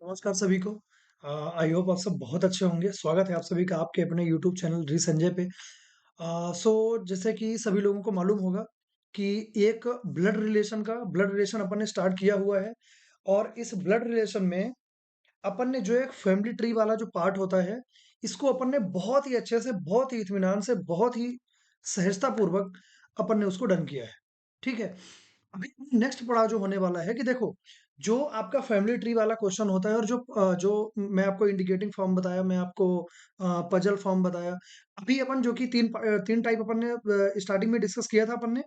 नमस्कार सभी को। आई होप आप सब बहुत अच्छे होंगे। स्वागत है आप सभी का आपके अपने यूट्यूब चैनल री संजय पे। सो जैसे कि सभी लोगों को मालूम होगा कि एक ब्लड रिलेशन अपन ने स्टार्ट किया हुआ है। और इस ब्लड रिलेशन में अपन ने जो एक फैमिली ट्री वाला जो पार्ट होता है, इसको अपन ने बहुत ही अच्छे से, बहुत ही इत्मीनान से, बहुत ही सहजता पूर्वक अपन ने उसको डन किया है। ठीक है। अभी नेक्स्ट पड़ाव जो होने वाला है कि देखो, जो आपका फैमिली ट्री वाला क्वेश्चन होता है और जो मैं आपको इंडिकेटिंग फॉर्म बताया, मैं आपको पजल फॉर्म बताया। अभी अपन जो कि तीन टाइप अपन ने स्टार्टिंग में डिस्कस किया था अपन ने।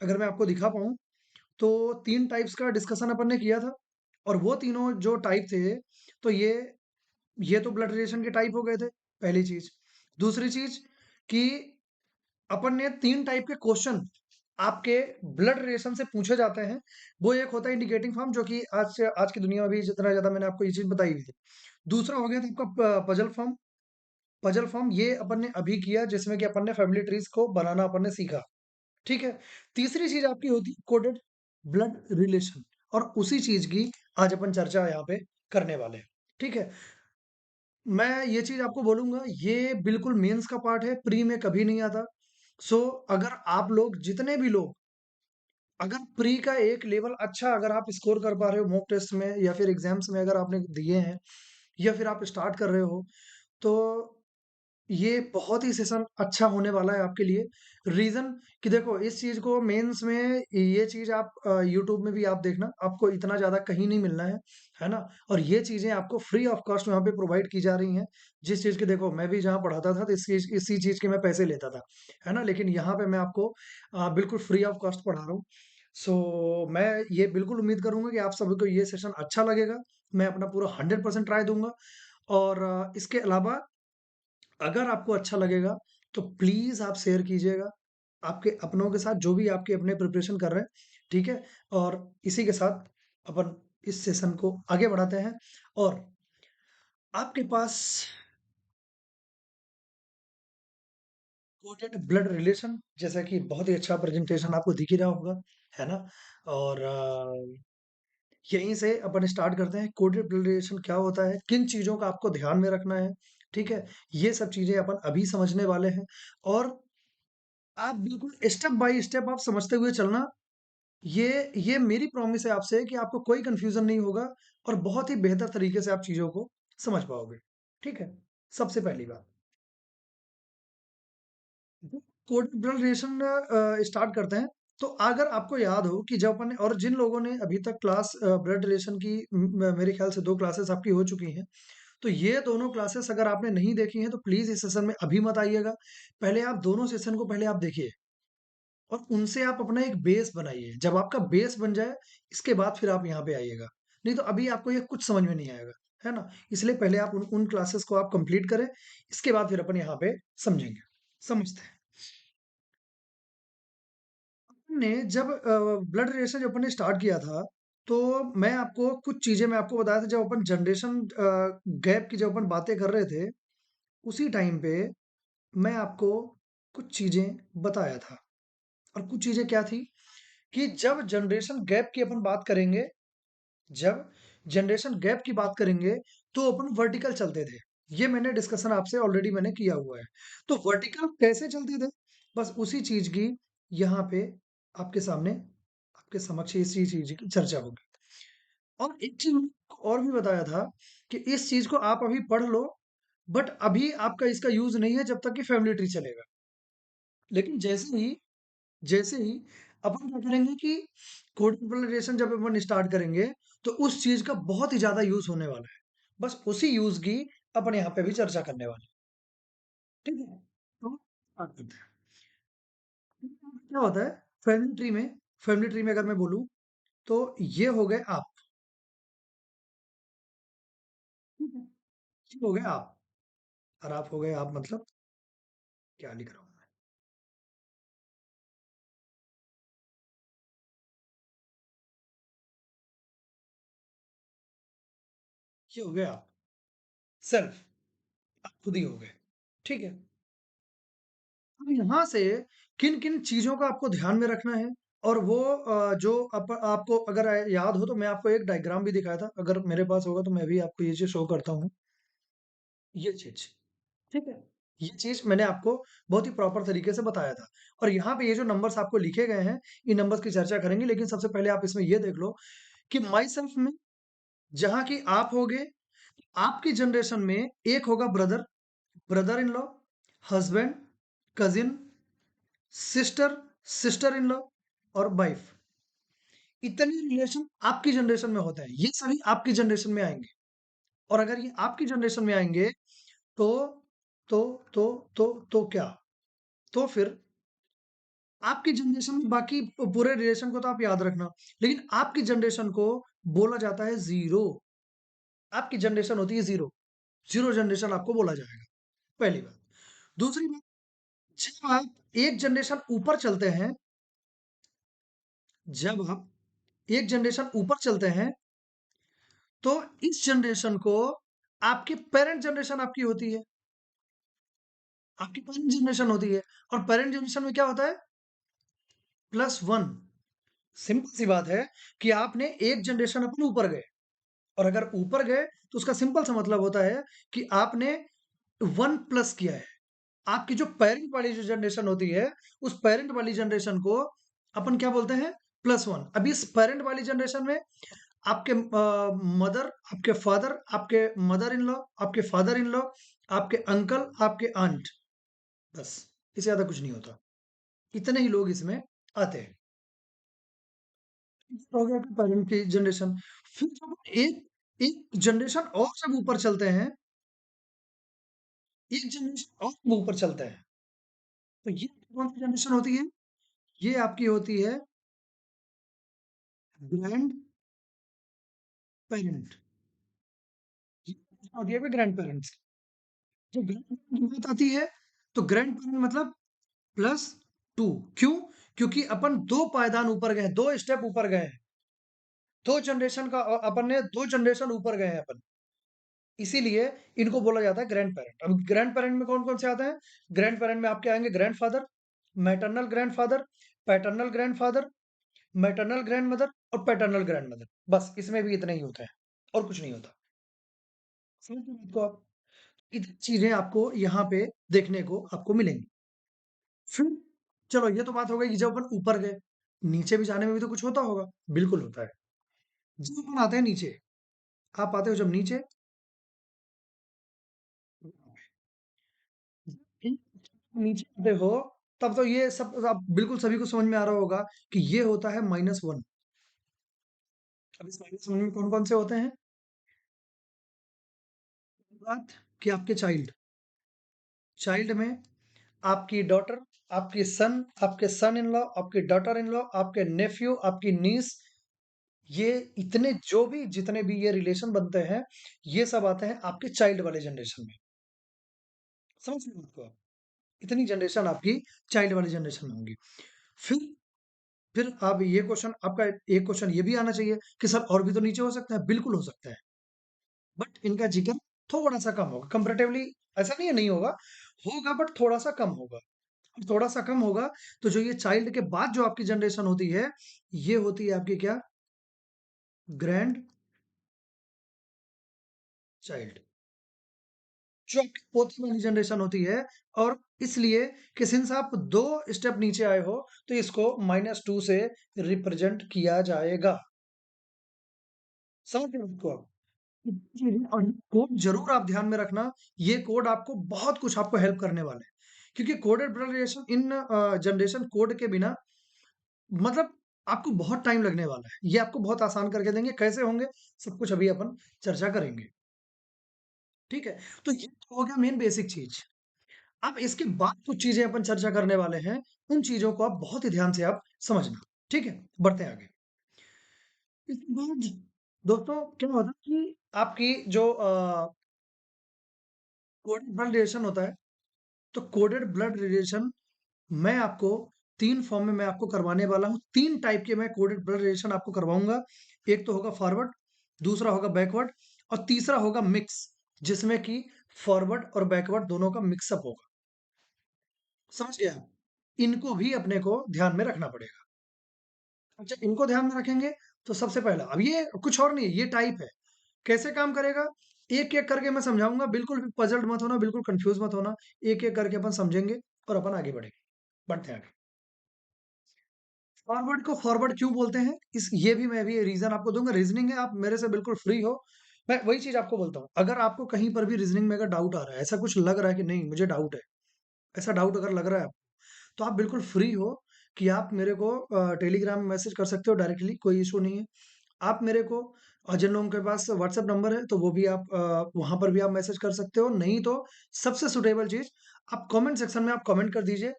अगर मैं आपको दिखा पाऊँ तो 3 टाइप्स का डिस्कशन अपन ने किया था। और वो तीनों जो टाइप थे, तो ये तो ब्लड रिलेशन के टाइप हो गए थे, पहली चीज़। दूसरी चीज़ कि अपन ने 3 टाइप के क्वेश्चन आपके ब्लड रिलेशन से पूछे जाते हैं। वो एक होता है इंडिकेटिंग फॉर्म, जो कि आज की दुनिया में भी जितना ज़्यादा मैंने आपको ये चीज़ बताई हुई थी। दूसरा हो गया था आपका पजल फॉर्म। पजल फॉर्म ये अपन ने अभी किया, जिसमें कि अपन ने फैमिली ट्रीज़ को बनाना अपन ने सीखा। ठीक है? तीसरी चीज़ आपकी होती है कोडेड ब्लड रिलेशन, और उसी चीज़ की आज अपन चर्चा यहाँ पे करने वाले हैं। ठीक है? मैं ये चीज़ आपको बोलूँगा, ये बिल्कुल मेंस का पार्ट है, प्री में कभी नहीं आता। सो अगर आप लोग, जितने भी लोग, अगर प्री का एक लेवल अच्छा अगर आप स्कोर कर पा रहे हो मॉक टेस्ट में या फिर एग्ज़ाम्स में, अगर आपने दिए हैं या फिर आप स्टार्ट कर रहे हो, तो ये बहुत ही सेशन अच्छा होने वाला है आपके लिए। रीज़न कि देखो, इस चीज़ को मेंस में ये चीज़ आप यूट्यूब में भी आप देखना, आपको इतना ज़्यादा कहीं नहीं मिलना है ना? और ये चीज़ें आपको फ्री ऑफ कॉस्ट वहाँ पे प्रोवाइड की जा रही हैं। जिस चीज़ की, देखो, मैं भी जहाँ पढ़ाता था तो इसी चीज़ के मैं पैसे लेता था, है ना? लेकिन यहाँ पे मैं आपको बिल्कुल फ्री ऑफ कॉस्ट पढ़ा रहा हूँ। सो मैं ये बिल्कुल उम्मीद करूँगा कि आप सभी को ये सेशन अच्छा लगेगा। मैं अपना पूरा 100% ट्राई दूँगा। और इसके अलावा अगर आपको अच्छा लगेगा तो प्लीज़ आप शेयर कीजिएगा आपके अपनों के साथ, जो भी आपके अपने प्रिपरेशन कर रहे हैं, ठीक है? और इसी के साथ अपन इस सेशन को आगे बढ़ाते हैं। और आपके पास कोटेड ब्लड रिलेशन, जैसा कि बहुत ही अच्छा प्रेजेंटेशन आपको दिख ही रहा होगा, है ना? और यहीं से अपन स्टार्ट करते हैं। कोडेड ब्लड रिलेशन क्या होता है, किन चीज़ों का आपको ध्यान में रखना है, ठीक है? ये सब चीज़ें अपन अभी समझने वाले हैं। और आप बिल्कुल स्टेप बाय स्टेप आप समझते हुए चलना। ये मेरी प्रॉमिस है आपसे कि आपको कोई कंफ्यूजन नहीं होगा और बहुत ही बेहतर तरीके से आप चीज़ों को समझ पाओगे। ठीक है? सबसे पहली बात, कोड ब्लड रिलेशन स्टार्ट करते हैं। तो अगर आपको याद हो कि जब अपन ने, और जिन लोगों ने अभी तक क्लास ब्लड रिलेशन की, मेरे ख्याल से 2 क्लासेस आपकी हो चुकी हैं। तो ये दोनों क्लासेस अगर आपने नहीं देखी हैं तो प्लीज़ इस सेशन में अभी मत आइएगा। पहले आप दोनों सेशन को पहले आप देखिए और उनसे आप अपना एक बेस बनाइए। जब आपका बेस बन जाए, इसके बाद फिर आप यहाँ पे आइएगा। नहीं तो अभी आपको ये कुछ समझ में नहीं आएगा, है ना? इसलिए पहले आप उन उन क्लासेस को आप कंप्लीट करें, इसके बाद फिर अपन यहाँ पे समझेंगे। समझते हैं। हमने जब ब्लड रिलेशन जब अपन ने स्टार्ट किया था, तो मैं आपको कुछ चीज़ें मैं आपको बताया था, जब अपन जनरेशन गैप की जब अपन बातें कर रहे थे, उसी टाइम पे मैं आपको कुछ चीज़ें बताया था। और कुछ चीज़ें क्या थी कि जब जनरेशन गैप की बात करेंगे, तो अपन वर्टिकल चलते थे। ये मैंने डिस्कशन आपसे ऑलरेडी मैंने किया हुआ है। तो वर्टिकल कैसे चलते थे? बस उसी चीज़ की यहाँ पे आपके सामने, आपके समक्ष इसी चीज़ की चर्चा होगी। और एक चीज़ और भी बताया था कि इस चीज़ को आप अभी पढ़ लो, बट अभी आपका इसका यूज़ नहीं है जब तक कि फैमिली ट्री चलेगा। लेकिन जैसे ही अपन क्या करेंगे कि कोड रिलेशन जब अपन स्टार्ट करेंगे, तो उस चीज का बहुत ही ज्यादा यूज होने वाला है। बस उसी यूज की अपन यहाँ पे भी चर्चा करने वाले हैं। ठीक है? तो start करते हैं। क्या होता है फैमिली ट्री में अगर मैं बोलूँ, तो ये हो गए आप। ठीक है? ये हो गए आप। और आप हो गए आप, मतलब क्या लिख रहा हूँ मैं? ये हो गए आप, सेल्फ। आप खुद ही हो गए। ठीक है? अब यहाँ से किन किन चीजों का आपको ध्यान में रखना है, और वो जो आपको अगर याद हो तो मैं आपको एक डायग्राम भी दिखाया था। अगर मेरे पास होगा तो मैं भी आपको ये चीज़ शो करता हूँ। ये चीज़, ठीक है? ये चीज़ मैंने आपको बहुत ही प्रॉपर तरीके से बताया था। और यहाँ पे ये जो नंबर्स आपको लिखे गए हैं, इन नंबर्स की चर्चा करेंगे, लेकिन सबसे पहले आप इसमें ये देख लो कि माई सेल्फ में जहाँ कि आप होगे, आपकी जनरेशन में एक होगा brother, brother in law, husband, cousin, sister, sister in law और वाइफ। इतने रिलेशन आपकी जनरेशन में होते हैं। ये सभी आपकी जनरेशन में आएँगे। और अगर ये आपकी जनरेशन में आएँगे तो तो तो क्या? तो फिर आपकी जनरेशन में बाकी पूरे रिलेशन को तो आप याद रखना, लेकिन आपकी जनरेशन को बोला जाता है ज़ीरो। आपकी जनरेशन होती है ज़ीरो। ज़ीरो जनरेशन आपको बोला जाएगा, पहली बात। दूसरी बात, जब आप एक जनरेशन ऊपर चलते हैं, जब आप एक जनरेशन ऊपर चलते हैं, तो इस जनरेशन को आपकी पेरेंट जनरेशन आपकी होती है। आपकी पेरेंट जनरेशन होती है और पेरेंट जनरेशन में क्या होता है? +1। सिंपल सी बात है कि आपने एक जनरेशन अपने ऊपर गए और अगर ऊपर गए तो उसका सिंपल सा मतलब होता है कि आपने 1 प्लस किया है। आपकी जो पेरेंट वाली जो जनरेशन होती है, उस पेरेंट वाली जनरेशन को अपन क्या बोलते हैं? +1। अब इस पेरेंट वाली जनरेशन में आपके मदर, आपके फादर, आपके मदर इन लॉ, आपके फादर इन लॉ, आपके अंकल, आपके आंट, बस। इससे ज़्यादा कुछ नहीं होता। इतने ही लोग इसमें आते हैं। हो गया कि पेरेंट की जनरेशन। फिर जब एक एक जनरेशन और जब ऊपर चलते हैं, एक जनरेशन और जब ऊपर चलते हैं, तो ये कौन सी जनरेशन होती है? ये आपकी होती है ग्रैंड पेरेंट। ये होती है ग्रैंड पेरेंट्स। जब ग्रैंड पेरेंट की बात आती है, तो ग्रैंड पेरेंट मतलब +2। क्यों? क्योंकि अपन 2 पायदान ऊपर गए हैं, 2 स्टेप ऊपर गए हैं। 2 जनरेशन का अपन ने 2 जनरेशन ऊपर गए हैं अपन। इसीलिए इनको बोला जाता है ग्रैंड पेरेंट। अब ग्रैंड पेरेंट में कौन-कौन से आते हैं? ग्रैंड पेरेंट में आपके आएँगे grandfather, maternal grandfather, paternal grandfather, maternal grandmother और पैटर्नल ग्रैंडमदर। बस इसमें भी इतने ही होते हैं और कुछ नहीं होता। समझ रहे हैं बात को आप? इतनी चीज़ें आपको यहाँ पे देखने को आपको मिलेंगी। फिर चलो ये तो बात हो गई कि जब अपन ऊपर गए, नीचे भी जाने में भी तो कुछ होता होगा? बिल्कुल होता है। जब अपन आते हैं नीचे, आप आते हो जब नीचे, नीचे आते हो, तब तो ये सब अब बिल्कुल सभी को समझ में आ रहा होगा कि ये होता है -1। अब इस -1 में कौन-कौन से होते हैं? बात कि आपके चाइल्ड, चाइल्ड में आपकी डॉटर, आपकी सन, आपके सन इन लॉ, आपकी डॉटर इन लॉ, आपके नेफ्यू, आपकी नीस, ये इतने जो भी जितने भी ये रिलेशन बनते हैं, ये सब आते हैं आपके चाइल्ड वाले जनरेशन में। समझ रहे हैं बात को आप? इतनी जनरेशन आपकी चाइल्ड वाली जनरेशन में होंगी। फिर फिर अब ये क्वेश्चन आपका, एक क्वेश्चन ये भी आना चाहिए कि सर और भी तो नीचे हो सकता है। बिल्कुल हो सकता है, बट इनका जिक्र थोड़ा-सा कम होगा कंपैरेटिवली। ऐसा नहीं है नहीं होगा, होगा बट थोड़ा-सा कम होगा। और थोड़ा-सा कम होगा तो जो ये चाइल्ड के बाद जो आपकी जनरेशन होती है, ये होती है आपकी क्या? Grand child. जो आपकी पोती वाली जनरेशन होती है। और इसलिए कि सिंस आप 2 स्टेप नीचे आए हो, तो इसको -2 से रिप्रेजेंट किया जाएगा। समझ रहे हो इसको आप? जी, और ये कोड ज़रूर आप ध्यान में रखना, ये कोड आपको बहुत कुछ आपको हेल्प करने वाले हैं। क्योंकि coded blood relation in generation code के बिना मतलब आपको बहुत टाइम लगने वाला है। ये आपको बहुत आसान करके देंगे, कैसे होंगे? सब कुछ अभी अपन चर्चा करेंगे, ठीक है? तो ये तो हो गया मेन बेसिक चीज़। अब इसके बाद कुछ चीज़ें अपन चर्चा करने वाले हैं, उन चीज़ों को आप बहुत ही ध्यान से आप समझना, ठीक है? बढ़ते हैं आगे। इसके बाद दोस्तों क्या होता है कि आपकी जो कोडेड ब्लड रिलेशन होता है, तो कोडेड ब्लड रिलेशन मैं आपको 3 फॉर्म में मैं आपको करवाने वाला हूँ। 3 टाइप के मैं कोडेड ब्लड रिलेशन आपको करवाऊँगा। एक तो होगा फॉरवर्ड, दूसरा होगा बैकवर्ड और तीसरा होगा मिक्स, जिसमें कि फॉरवर्ड और बैकवर्ड दोनों का मिक्सअप होगा। समझ गए आप? इनको भी अपने को ध्यान में रखना पड़ेगा। अच्छा, इनको ध्यान में रखेंगे तो सबसे पहला, अब ये कुछ और नहीं है, ये टाइप है। कैसे काम करेगा? एक-एक करके मैं समझाऊँगा, बिल्कुल भी पज़ल्ड मत होना, बिल्कुल कन्फ्यूज़ मत होना। एक-एक करके अपन समझेंगे और अपन आगे बढ़ेंगे। बढ़ते हैं आगे। फॉरवर्ड को फॉरवर्ड क्यों बोलते हैं? इस ये भी मैं भी रीज़न आपको दूँगा, रीज़निंग है, आप मेरे से बिल्कुल फ्री हो। मैं वही चीज़ आपको बोलता हूँ, अगर आपको कहीं पर भी रीज़निंग में अगर डाउट आ रहा है, ऐसा कुछ लग रहा है कि नहीं मुझे डाउट है, ऐसा डाउट अगर लग रहा है तो आप बिल्कुल फ्री हो कि आप मेरे को टेलीग्राम में मैसेज कर सकते हो डायरेक्टली, कोई इश्यू नहीं है। आप मेरे को जिन लोगों के पास व्हाट्सएप नंबर है, तो वो भी आप वहाँ पर भी आप मैसेज कर सकते हो। नहीं तो सबसे सूटेबल चीज़, आप कमेंट सेक्शन में आप कमेंट कर दीजिए।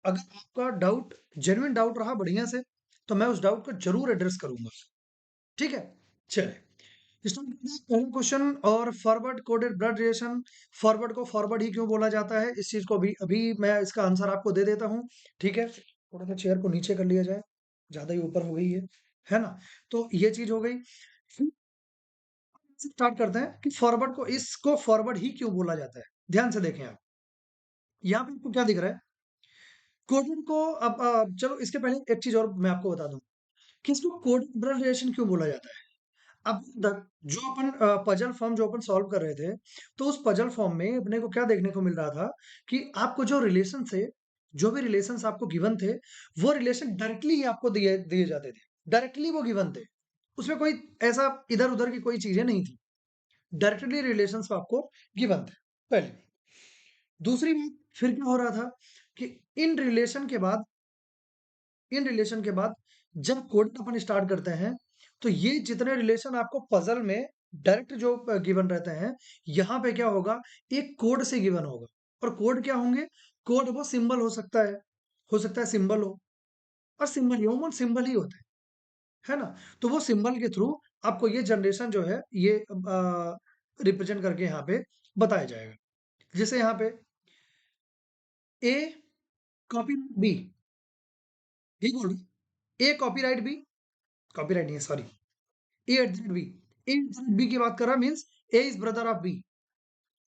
अगर आपका डाउट जेन्युइन डाउट रहा बढ़िया से, तो मैं उस डाउट को ज़रूर एड्रेस करूँगा। ठीक है? चलिए, स्टार्ट करते हैं पहला क्वेश्चन। और forward coded blood relation, forward को फॉरवर्ड ही क्यों बोला जाता है? इस चीज़ को अभी अभी मैं इसका आंसर आपको दे देता हूँ। ठीक है? थोड़ा-सा चेयर को नीचे कर लिया जाए, ज़्यादा ही ऊपर हो गई है ना? तो ये चीज़ हो गई। फिर स्टार्ट करते हैं कि फॉरवर्ड को इसको फॉरवर्ड ही क्यों बोला जाता है? ध्यान से देखें आप। यहाँ पे आपको क्या दिख रहा है? कोडेड को अब चलो इसके पहले एक चीज़ और मैं आपको बता दूँ कि इसको कोडेड ब्लड रिलेशन क्यों बोला जाता है? अब जो अपन पजल फॉर्म जो अपन सॉल्व कर रहे थे, तो उस पजल फॉर्म में अपने को क्या देखने को मिल रहा था कि आपको जो रिलेशन थे, जो भी रिलेशंस आपको गिवन थे, वो रिलेशन डायरेक्टली ही आपको दिए दिए जाते थे। डायरेक्टली वो गिवन थे। उसमें कोई ऐसा इधर-उधर की कोई चीज़ें नहीं थी। डायरेक्टली रिलेशंस आपको गिवन थे, पहली। दूसरी बात फिर क्या हो रहा था कि इन रिलेशन के बाद इन रिलेशन के बाद जब कोडिंग अपन स्टार्ट करते हैं, तो ये जितने रिलेशन आपको पजल में डायरेक्ट जो गिवन रहते हैं, यहाँ पे क्या होगा, एक कोड से गिवन होगा। और कोड क्या होंगे? कोड वो सिंबल हो सकता है सिंबल हो, और सिंबल ही अमूमन सिंबल ही होते हैं, है ना? तो वो सिंबल के थ्रू आपको ये जनरेशन जो है ये रिप्रेजेंट करके यहाँ पे बताया जाएगा। जैसे यहाँ पे ए कॉपी बी, ठीक बोल रहा हूँ? ए कॉपीराइट बी, कॉपीराइट नहीं है sorry, A at the rate B, A at the rate B की बात कर रहा means A is brother of B.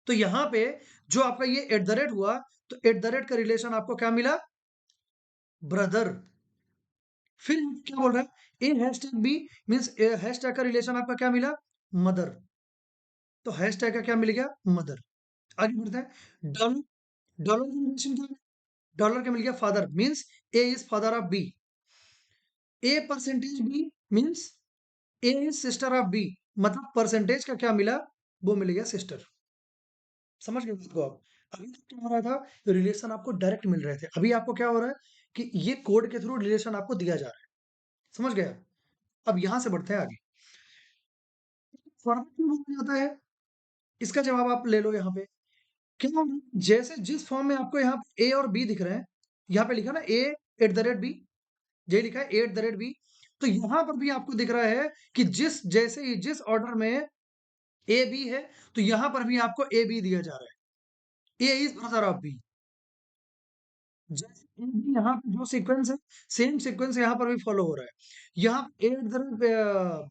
तो यहाँ पे जो आपका ये एट द रेट हुआ, तो एट द रेट का रिलेशन आपको क्या मिला? ब्रदर। फिर क्या बोल रहा है? ए हैशटैग बी मीन्स हैशटैग का रिलेशन आपका क्या मिला? मदर। तो हैशटैग का क्या मिल गया? मदर। आगे बढ़ते हैं। डॉलर, डॉलर का रिलेशन क्या है? डॉलर का मिल गया father means A is father of B. A percentage B means A is sister of B, मतलब परसेंटेज का क्या मिला? वो मिल गया सिस्टर। समझ गए बात को आप? अभी तक क्या हो रहा था? रिलेशन आपको डायरेक्ट मिल रहे थे। अभी आपको क्या हो रहा है कि ये कोड के थ्रू रिलेशन आपको दिया जा रहा है। समझ गए आप? अब यहाँ से बढ़ते हैं आगे। फॉर्मेट क्यों बोला जाता है? इसका जवाब आप ले लो यहाँ पे। क्या हो रहा है? जैसे जिस फॉर्म में आपको यहाँ ए और बी दिख रहे हैं, यहाँ पे लिखा ना ए एट द रेट बी, ये लिखा है ए एट द रेट बी। तो यहाँ पर भी आपको दिख रहा है कि जैसे ही जिस ऑर्डर में ए बी है, तो यहाँ पर भी आपको ए बी दिया जा रहा है। A is brother of B. जैसे भी यहाँ पे जो सीक्वेंस है, सेम सीक्वेंस यहाँ पर भी फॉलो हो रहा है। यहाँ ए एट द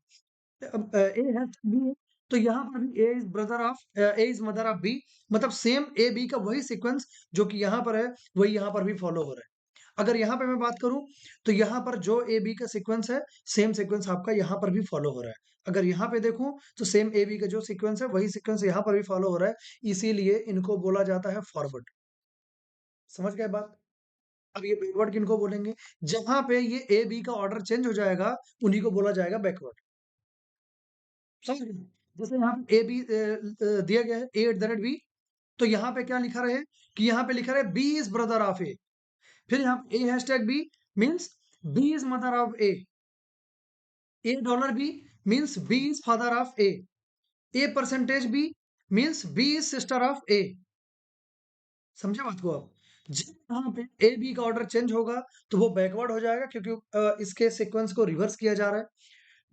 ए है बी है, तो यहाँ पर भी A is brother of A is mother of B, मतलब सेम ए बी का वही सीक्वेंस जो कि यहाँ पर है, वही यहाँ पर भी फॉलो हो रहा है। अगर यहाँ पे मैं बात करूँ, तो यहाँ पर जो ए बी का सीक्वेंस है, सेम सीक्वेंस आपका यहाँ पर भी फॉलो हो रहा है। अगर यहाँ पे देखूँ, तो सेम ए बी का जो सीक्वेंस है, वही सीक्वेंस यहाँ पर भी फॉलो हो रहा है। इसीलिए इनको बोला जाता है फॉरवर्ड। समझ गए बात? अब ये बैकवर्ड किनको बोलेंगे? जहाँ पे ये ए, बी का ऑर्डर चेंज हो जाएगा, उन्हीं को बोला जाएगा बैकवर्ड। समझ गए? जैसे यहाँ पे ए, बी दिया गया है, ए एट द रेट बी, तो यहाँ पे क्या लिखा रहे कि यहाँ पे लिखा रहे B is brother of A. फिर यहाँ पे A hashtag B means B is mother of A. A dollar B means B is father of A. A percentage B means B is sister of A. समझे बात को आप? जब यहाँ पे ए, बी का ऑर्डर चेंज होगा, तो वो बैकवर्ड हो जाएगा क्योंकि इसके सीक्वेंस को रिवर्स किया जा रहा है।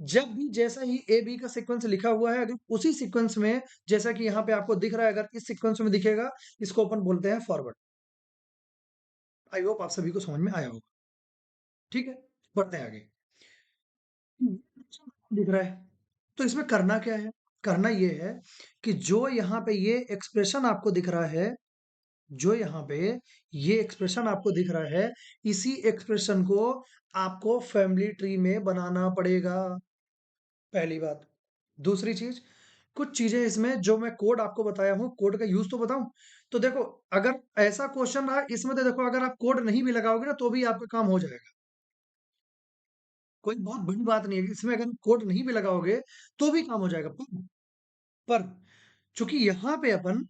जब भी जैसा ही ए बी का सीक्वेंस लिखा हुआ है, अगर उसी सीक्वेंस में जैसा कि यहाँ पे आपको दिख रहा है, अगर इस सीक्वेंस में दिखेगा, इसको अपन बोलते हैं फॉरवर्ड। आई होप आप सभी को समझ में आया होगा। ठीक है, बढ़ते हैं आगे। दिख रहा है, तो इसमें करना क्या है? करना ये है कि जो यहाँ पे ये एक्सप्रेशन आपको दिख रहा है, जो यहाँ पे ये एक्सप्रेशन आपको दिख रहा है, इसी एक्सप्रेशन को आपको फैमिली ट्री में बनाना पड़ेगा, पहली बात। दूसरी चीज़, कुछ चीज़ें इसमें जो मैं कोड आपको बताया हूँ, कोड का यूज़ तो बताऊँ? तो देखो, अगर ऐसा क्वेश्चन रहा इसमें तो देखो अगर आप कोड नहीं भी लगाओगे ना, तो भी आपका काम हो जाएगा। कोई बहुत बड़ी बात नहीं है, इसमें अगर कोड नहीं भी लगाओगे, तो भी काम हो जाएगा। पर चूँकि यहाँ पे अपन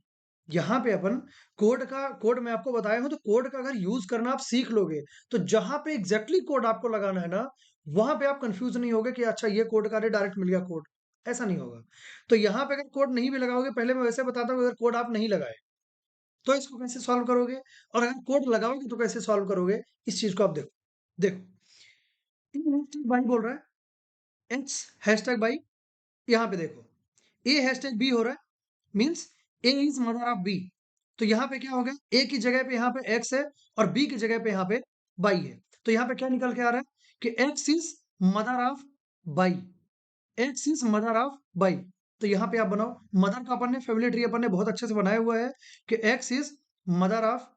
कोड मैं आपको बताया हूँ, तो कोड का अगर यूज़ करना आप सीख लोगे, तो जहाँ पे एग्ज़ैक्टली कोड आपको लगाना है ना, वहाँ पे आप कन्फ्यूज़ नहीं होगे कि अच्छा ये कोड का अरे डायरेक्ट मिल गया कोड, ऐसा नहीं होगा। तो यहाँ पे अगर कोड नहीं भी लगाओगे, पहले मैं वैसे बताता हूँ अगर कोड आप नहीं लगाए, तो इसको कैसे सॉल्व करोगे? और अगर कोड लगाओगे तो कैसे सॉल्व करोगे? इस चीज़ को आप देखो। देखो, ये बाई बोल रहा है, एक्स हैशटैग बाई, यहाँ पे देखो, ए हैशटैग बी हो रहा है, means A is mother of B. तो यहाँ पे क्या हो गया, ए की जगह पे यहाँ पे एक्स है और बी की जगह पे यहाँ पे बाई है। तो यहाँ पे क्या निकल के आ रहा है कि X is mother of by, x is mother of Y. तो यहाँ पे आप बनाओ, मदर का अपन ने फैमिली ट्री अपन ने बहुत अच्छे से बनाया हुआ है कि X is mother of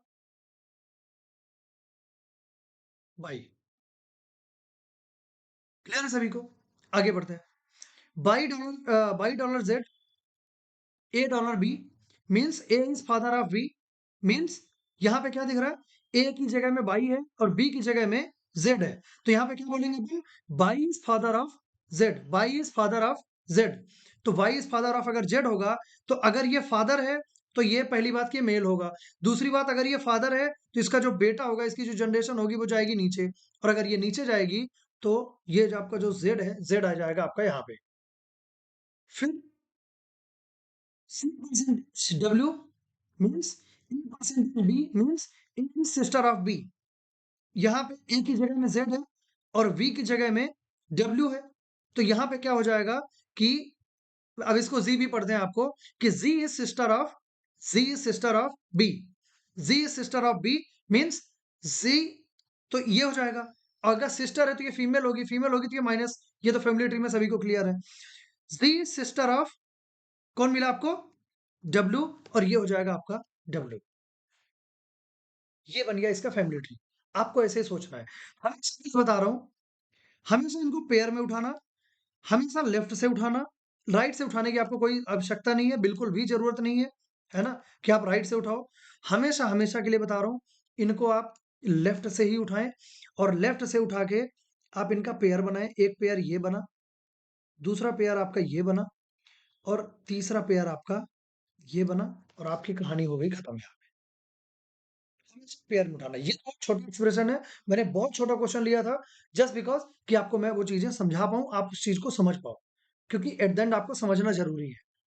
Y. Clear है सभी को? आगे बढ़ते हैं। Y dollar Z, A dollar B, means A is father of B, मीन्स यहाँ पे क्या दिख रहा है, ए की जगह में बाई है और बी की जगह में जेड है। तो यहाँ पे क्या बोलेंगे अपन, Y is father of Z, Y is father of Z. तो बाई इज फादर ऑफ अगर जेड होगा, तो अगर ये फादर है तो ये पहली बात कि मेल होगा। दूसरी बात, अगर ये फादर है तो इसका जो बेटा होगा, इसकी जो जनरेशन होगी वो जाएगी नीचे, और अगर ये नीचे जाएगी तो ये जो आपका जो जेड है, जेड आ जाएगा आपका यहाँ पे। फिर W means A% B means A is sister of B। यहाँ पे A की जगह में Z है और V की जगह में W है। तो यहाँ पे क्या हो जाएगा कि अब इसको Z भी पढ़ते हैं आपको कि Z is sister of B। Z is sister of B means Z, तो ये हो जाएगा। अगर सिस्टर है तो ये फीमेल होगी तो ये माइनस, ये तो फैमिली ट्री में सभी को क्लियर है। Z is sister of, कौन मिला आपको, डब्ल्यू, और ये हो जाएगा आपका डब्ल्यू। ये बन गया इसका फैमिली ट्री। आपको ऐसे ही सोचना है। हर चीज बता रहा हूँ, हमेशा इनको पेयर में उठाना, हमेशा लेफ्ट से उठाना, राइट से उठाने की आपको कोई आवश्यकता नहीं है, बिल्कुल भी जरूरत नहीं है ना, कि आप राइट से उठाओ। हमेशा हमेशा के लिए बता रहा हूँ, इनको आप लेफ्ट से ही उठाएं, और लेफ्ट से उठा के आप इनका पेयर बनाएं। एक पेयर ये बना, दूसरा पेयर आपका ये बना, और तीसरा पेयर आपका ये बना, और आपकी कहानी हो गई खत्म। पेयर में उठाना, ये बहुत छोटा एक्सप्रेशन है। मैंने बहुत छोटा क्वेश्चन लिया था, जस्ट बिकॉज कि आपको मैं वो चीजें समझा पाऊँ, आप उस चीज को समझ पाओ, क्योंकि एट द एंड आपको समझना जरूरी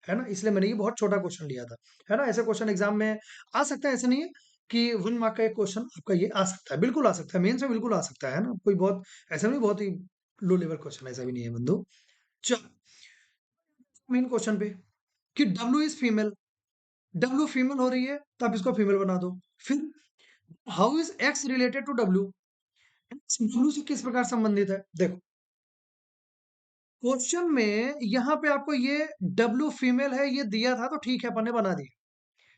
है ना, इसलिए मैंने ये बहुत छोटा क्वेश्चन लिया था, है ना। ऐसे क्वेश्चन एग्जाम में आ सकता है, ऐसे नहीं है कि 1 मार्क का एक क्वेश्चन आपका ये आ सकता है, बिल्कुल आ सकता है, मेंस में बिल्कुल आ सकता है ना, कोई बहुत ऐसा नहीं, बहुत ही लो लेवल क्वेश्चन ऐसा भी नहीं है बंधु। चलो, मेन क्वेश्चन पे कि W is female, W female हो रही है तो आप इसको फीमेल बना दो। फिर how is X related to W, W से किस प्रकार संबंधित है, देखो क्वेश्चन में यहाँ पे आपको ये डब्ल्यू फीमेल है ये दिया था, तो ठीक है अपन ने बना दिया।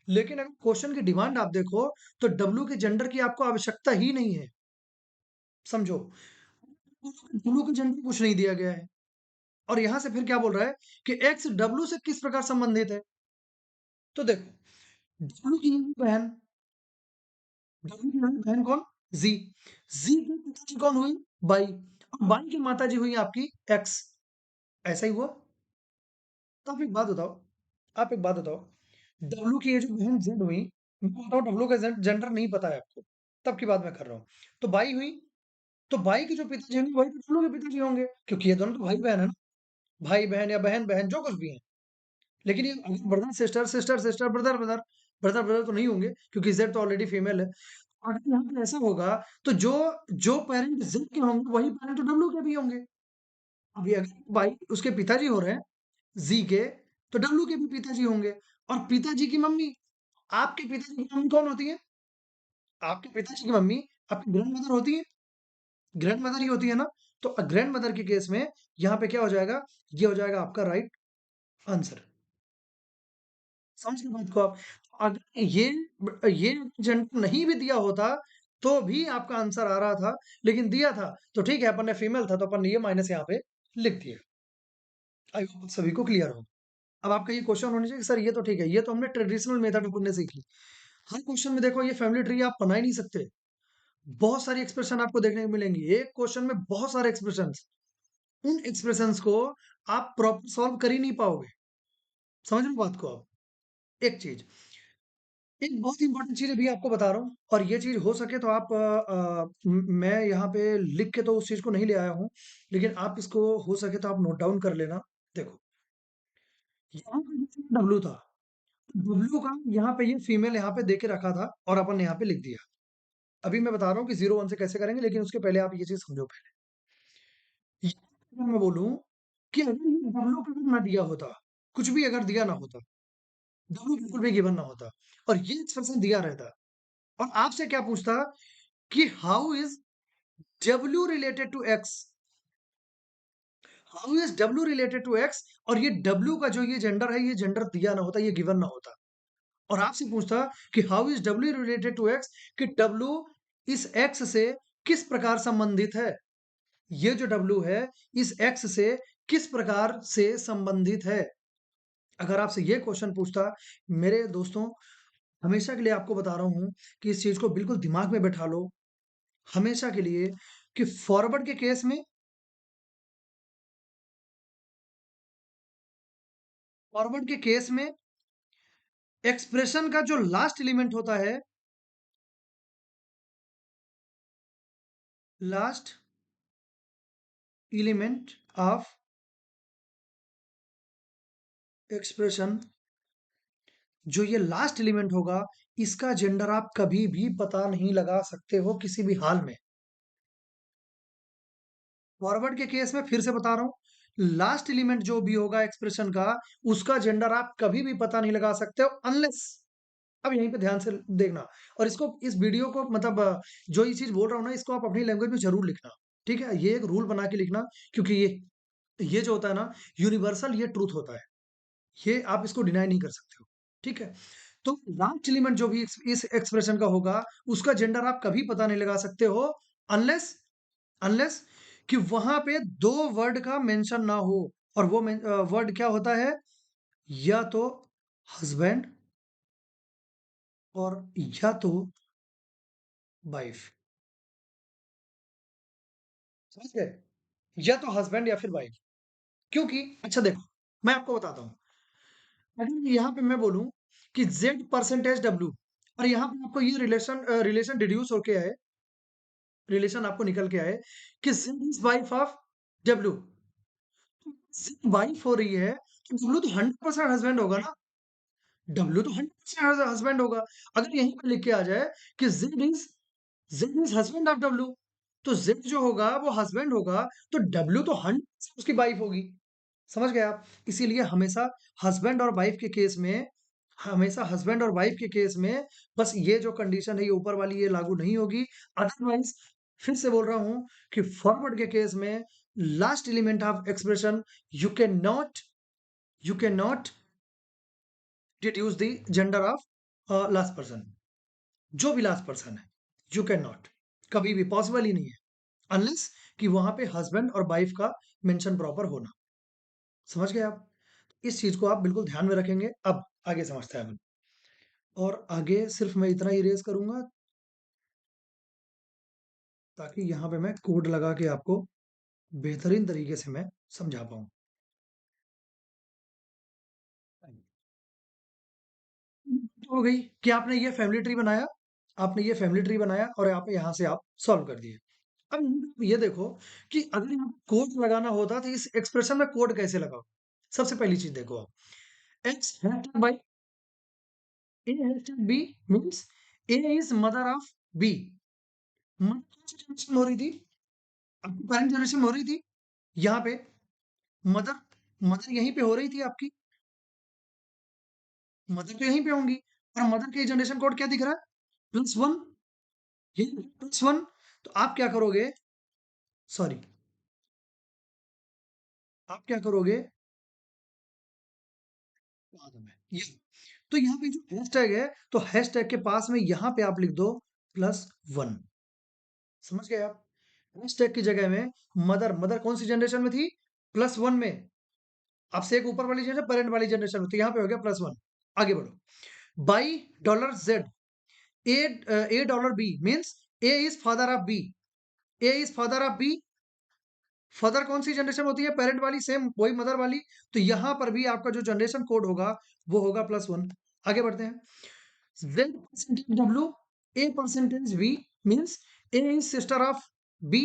लेकिन अगर क्वेश्चन की डिमांड आप देखो, तो डब्ल्यू के जेंडर की आपको आवश्यकता ही नहीं है, समझो, डब्ल्यू का जेंडर कुछ नहीं दिया गया है। और यहां से फिर क्या बोल रहा है कि एक्स डब्ल्यू से किस प्रकार संबंधित है। तो देखो, डब्ल्यू की बहन, डब्ल्यू की बहन कौन, जी, जी की पिताजी कौन हुई, बाई, और बाई की माताजी हुई आपकी एक्स, ऐसा ही हुआ। तो आप एक बात बताओ, डब्लू की ये जो बहन जेड हुई, मैं बताऊँ डब्लू का जेंडर नहीं पता है आपको, तब की बात मैं कर रहा हूँ। तो बाई हुई, तो बाई के जो पिताजी होंगे वही तो डब्लू के पिताजी होंगे, क्योंकि ये दोनों तो भाई बहन है ना, भाई बहन या बहन बहन जो कुछ भी है। लेकिन ये brother sister, sister sister, brother brother, brother brother तो नहीं होंगे, क्योंकि जेड तो ऑलरेडी फीमेल है। अगर यहाँ पे ऐसा होगा, तो जो जो पेरेंट जेड के होंगे वही पेरेंट तो डब्लू के भी होंगे। अभी अगर बाई उसके पिताजी हो रहे हैं जी के, तो डब्लू के भी पिताजी होंगे। और पिताजी की मम्मी, आपके पिताजी की मम्मी कौन होती है, आपके पिताजी की मम्मी आपकी ग्रैंड मदर होती है, ग्रैंड मदर ही होती है ना। तो ग्रैंड मदर के केस में यहाँ पे क्या हो जाएगा, ये हो जाएगा आपका राइट आंसर। समझ गए बात को आप? अगर ये जेंडर नहीं भी दिया होता, तो भी आपका आंसर आ रहा था, लेकिन दिया था, तो ठीक है, अपन ने फीमेल था, तो अपन ने ये माइनस यहाँ पे लिख दिया। आई होप सभी को क्लियर हो। अब आपका ये क्वेश्चन होना चाहिए कि सर ये तो ठीक है, ये तो हमने ट्रेडिशनल मेथड अपन ने सीख ली। हर क्वेश्चन में देखो ये फैमिली ट्री आप बना ही नहीं सकते। बहुत सारी एक्सप्रेशन आपको देखने को मिलेंगी। एक क्वेश्चन में बहुत सारे एक्सप्रेशंस, उन एक्सप्रेशंस को आप प्रॉपर सॉल्व कर ही नहीं पाओगे। समझ रहे हो बात को आप? एक चीज, एक बहुत इंपॉर्टेंट चीज अभी आपको बता रहा हूँ, और ये चीज हो सके तो आप मैं यहाँ पे लिख के तो उस चीज को नहीं ले आया हूँ, लेकिन आप इसको हो सके तो आप नोट डाउन कर लेना। देखो, यहाँ पे डब्लू था, डब्लू का यहाँ पे ये फीमेल यहाँ पे दे के रखा था, और अपन ने यहाँ पे लिख दिया। अभी मैं बता रहा हूँ कि 0 1 से कैसे करेंगे, लेकिन उसके पहले आप ये चीज समझो पहले। ये अगर मैं बोलूँ कि अगर ये डब्लू का ना दिया होता, कुछ भी अगर दिया ना होता, डब्लू बिल्कुल भी गिवन ना होता, और ये एक्सप्रेशन दिया रहता, और आपसे क्या पूछता कि how is W related to X, how is W related to X, और ये डब्ल्यू का जो ये जेंडर है, ये जेंडर दिया ना होता, ये गिवन ना होता, और आपसे पूछता कि how is W related to X, कि डब्ल्यू इस एक्स से किस प्रकार संबंधित है, ये जो डब्ल्यू है इस एक्स से किस प्रकार से संबंधित है। अगर आपसे ये क्वेश्चन पूछता, मेरे दोस्तों, हमेशा के लिए आपको बता रहा हूं कि इस चीज को बिल्कुल दिमाग में बैठा लो, हमेशा के लिए, कि फॉरवर्ड के केस में एक्सप्रेशन का जो लास्ट एलिमेंट होता है, लास्ट एलिमेंट ऑफ एक्सप्रेशन, जो ये लास्ट एलिमेंट होगा, इसका जेंडर आप कभी भी पता नहीं लगा सकते हो किसी भी हाल में। फॉरवर्ड के केस में फिर से बता रहा हूं, लास्ट एलिमेंट जो भी होगा एक्सप्रेशन का, उसका जेंडर आप कभी भी पता नहीं लगा सकते हो, अनलेस, अब यहीं पे ध्यान से देखना, और इसको, इस वीडियो को, मतलब जो ये चीज बोल रहा हूँ ना, इसको आप अपनी लैंग्वेज में जरूर लिखना। ठीक है, ये एक रूल बना के लिखना, क्योंकि ये जो होता है ना, यूनिवर्सल ये ट्रूथ होता है, ये आप इसको डिनाई नहीं कर सकते हो। ठीक है, तो लास्ट एलिमेंट जो भी इस एक्सप्रेशन का होगा, उसका जेंडर आप कभी पता नहीं लगा सकते हो, अनलेस, अनलेस कि वहां पे दो वर्ड का मेंशन ना हो, और वो वर्ड क्या होता है, या तो हस्बैंड, और या तो वाइफ। समझ गए? या तो हस्बैंड या फिर वाइफ। क्योंकि अच्छा देखो, मैं आपको बताता हूँ, अगर यहाँ पे मैं बोलूँ कि z परसेंटेज w, और यहाँ पे आपको ये रिलेशन डिड्यूस होके आए, रिलेशन आपको निकल के आए कि z is wife of w, wife हो रही है, तो w तो 100% हस्बैंड होगा ना, w तो 100% हस्बैंड होगा। अगर यहीं पे लिख के आ जाए कि z is husband of w, तो z जो होगा वो हस्बैंड होगा, तो w तो 100% उसकी वाइफ होगी। समझ गए आप? इसीलिए हमेशा हस्बैंड और वाइफ के केस में, हमेशा हस्बैंड और वाइफ के केस में बस ये जो कंडीशन है, ये ऊपर वाली, ये लागू नहीं होगी। अदरवाइज, फिर से बोल रहा हूं कि फॉरवर्ड के केस में last element of expression, you can not, you can not deduce the gender of last person, जो भी लास्ट पर्सन है, यू कैन नॉट, कभी भी पॉसिबल ही नहीं है, अनलेस कि वहां पे हस्बैंड और वाइफ का मेंशन प्रॉपर होना। समझ गए आप? इस चीज को आप बिल्कुल ध्यान में रखेंगे। अब आगे समझते हैं अपन, और आगे सिर्फ मैं इतना ही रेज करूंगा, ताकि यहाँ पे मैं कोड लगा के आपको बेहतरीन तरीके से मैं समझा पाऊँ। हो गई कि आपने ये फैमिली ट्री बनाया, आपने ये फैमिली ट्री बनाया, और आप यहाँ से आप सॉल्व कर दिए। अब ये देखो कि अगर यहाँ कोड लगाना होता, तो इस एक्सप्रेशन में कोड कैसे लगाओ। सबसे पहली चीज देखो आप, X hashtag Y A hashtag B, means A is mother of B. Mother कौन सी जनरेशन हो रही थी? आपकी पेरेंट जनरेशन हो रही थी यहाँ पे, मदर, मदर यहीं पे हो रही थी आपकी, मदर तो यहीं पे होंगी, और मदर के जनरेशन कोड क्या दिख रहा है, +1, ये +1। तो आप क्या करोगे, सॉरी, आप क्या करोगे, बाद में ये, तो यहाँ पे जो हैशटैग है, तो हैशटैग के पास में यहाँ पे आप लिख दो +1। समझ गए आप? हैशटैग की जगह में मदर, मदर कौन सी जनरेशन में थी? +1 में। आपसे एक ऊपर वाली जनरेशन, पेरेंट वाली जनरेशन में, तो यहाँ पे हो गया +1। आगे बढ़ो। By $Z, A $B means A is father of B। A is father of B। Father कौन सी जनरेशन होती है? पेरेंट वाली, सेम वही मदर वाली। तो यहां पर भी आपका जो जनरेशन कोड होगा वो होगा +1। आगे बढ़ते हैं। Z%W, A%B means A is sister of B।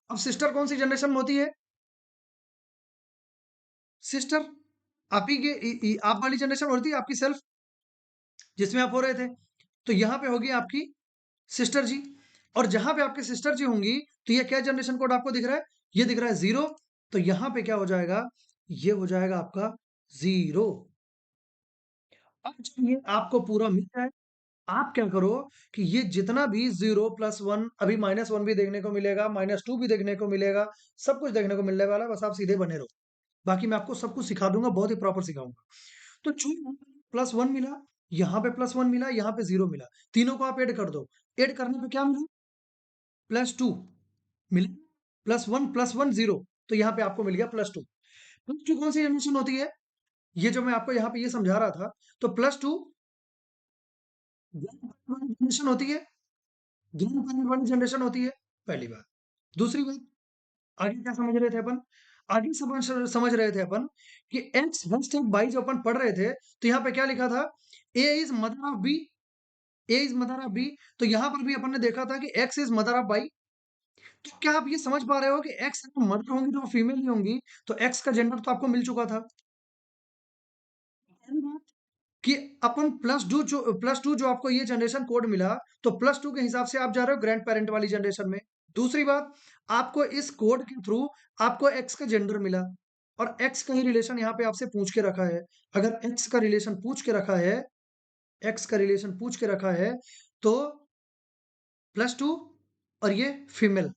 अब सिस्टर कौन सी जनरेशन में होती है? सिस्टर आप ही के आप वाली जनरेशन होती है, आपकी सेल्फ, जिसमें आप हो रहे थे। तो यहाँ पे होगी आपकी सिस्टर जी। और जहां पे आपकी सिस्टर जी होंगी, तो ये क्या जनरेशन कोड आपको दिख रहा है? ये दिख रहा है 0। तो यहाँ पे क्या हो जाएगा? ये हो जाएगा आपका 0। अब जब ये आपको पूरा मिल जाए, आप क्या करो कि ये जितना भी 0 +1, अभी -1 भी देखने को मिलेगा, -2 भी देखने को मिलेगा, सब कुछ देखने को मिलने वाला है, बस आप सीधे बने रहो। बाकी मैं आपको सब कुछ सिखा दूंगा, बहुत ही प्रॉपर सिखाऊंगा। तो जो +1 मिला, यहाँ पे +1 मिला, यहाँ पे 0 मिला, तीनों को आप ऐड कर दो। ऐड करने पे क्या मिला? +2 मिला। +1 +1 0, तो यहाँ पे आपको मिल गया +2। +2 कौन सी जनरेशन होती है? ये जो मैं आपको यहाँ पे ये समझा रहा था, तो +2 जनरेशन होती है, ग्रीन पैनल वाली जनरेशन होती है, पहली बात। दूसरी बात, आगे क्या समझ रहे थे अपन? आगे समझ समझ रहे थे अपन कि एक्स हैशटैग बाई जो अपन पढ़ रहे थे, तो यहाँ पे क्या लिखा था? A is mother of B. A is mother of B. तो यहाँ पर भी अपन ने देखा था कि X is mother of Y. तो क्या आप ये समझ पा रहे हो कि एक्स अगर मदर होंगी तो वो फीमेल ही होंगी, तो एक्स का जेंडर तो आपको मिल चुका था। पहली बात कि अपन प्लस टू जो आपको ये जनरेशन कोड मिला, तो +2 के हिसाब से आप जा रहे हो ग्रैंड पेरेंट वाली जनरेशन में। दूसरी बात, आपको इस कोड के थ्रू आपको एक्स का जेंडर मिला, और एक्स का ही रिलेशन यहाँ पे आपसे पूछ के रखा है। अगर एक्स का रिलेशन पूछ के रखा है, एक्स का रिलेशन पूछ के रखा है, तो +2 और ये फीमेल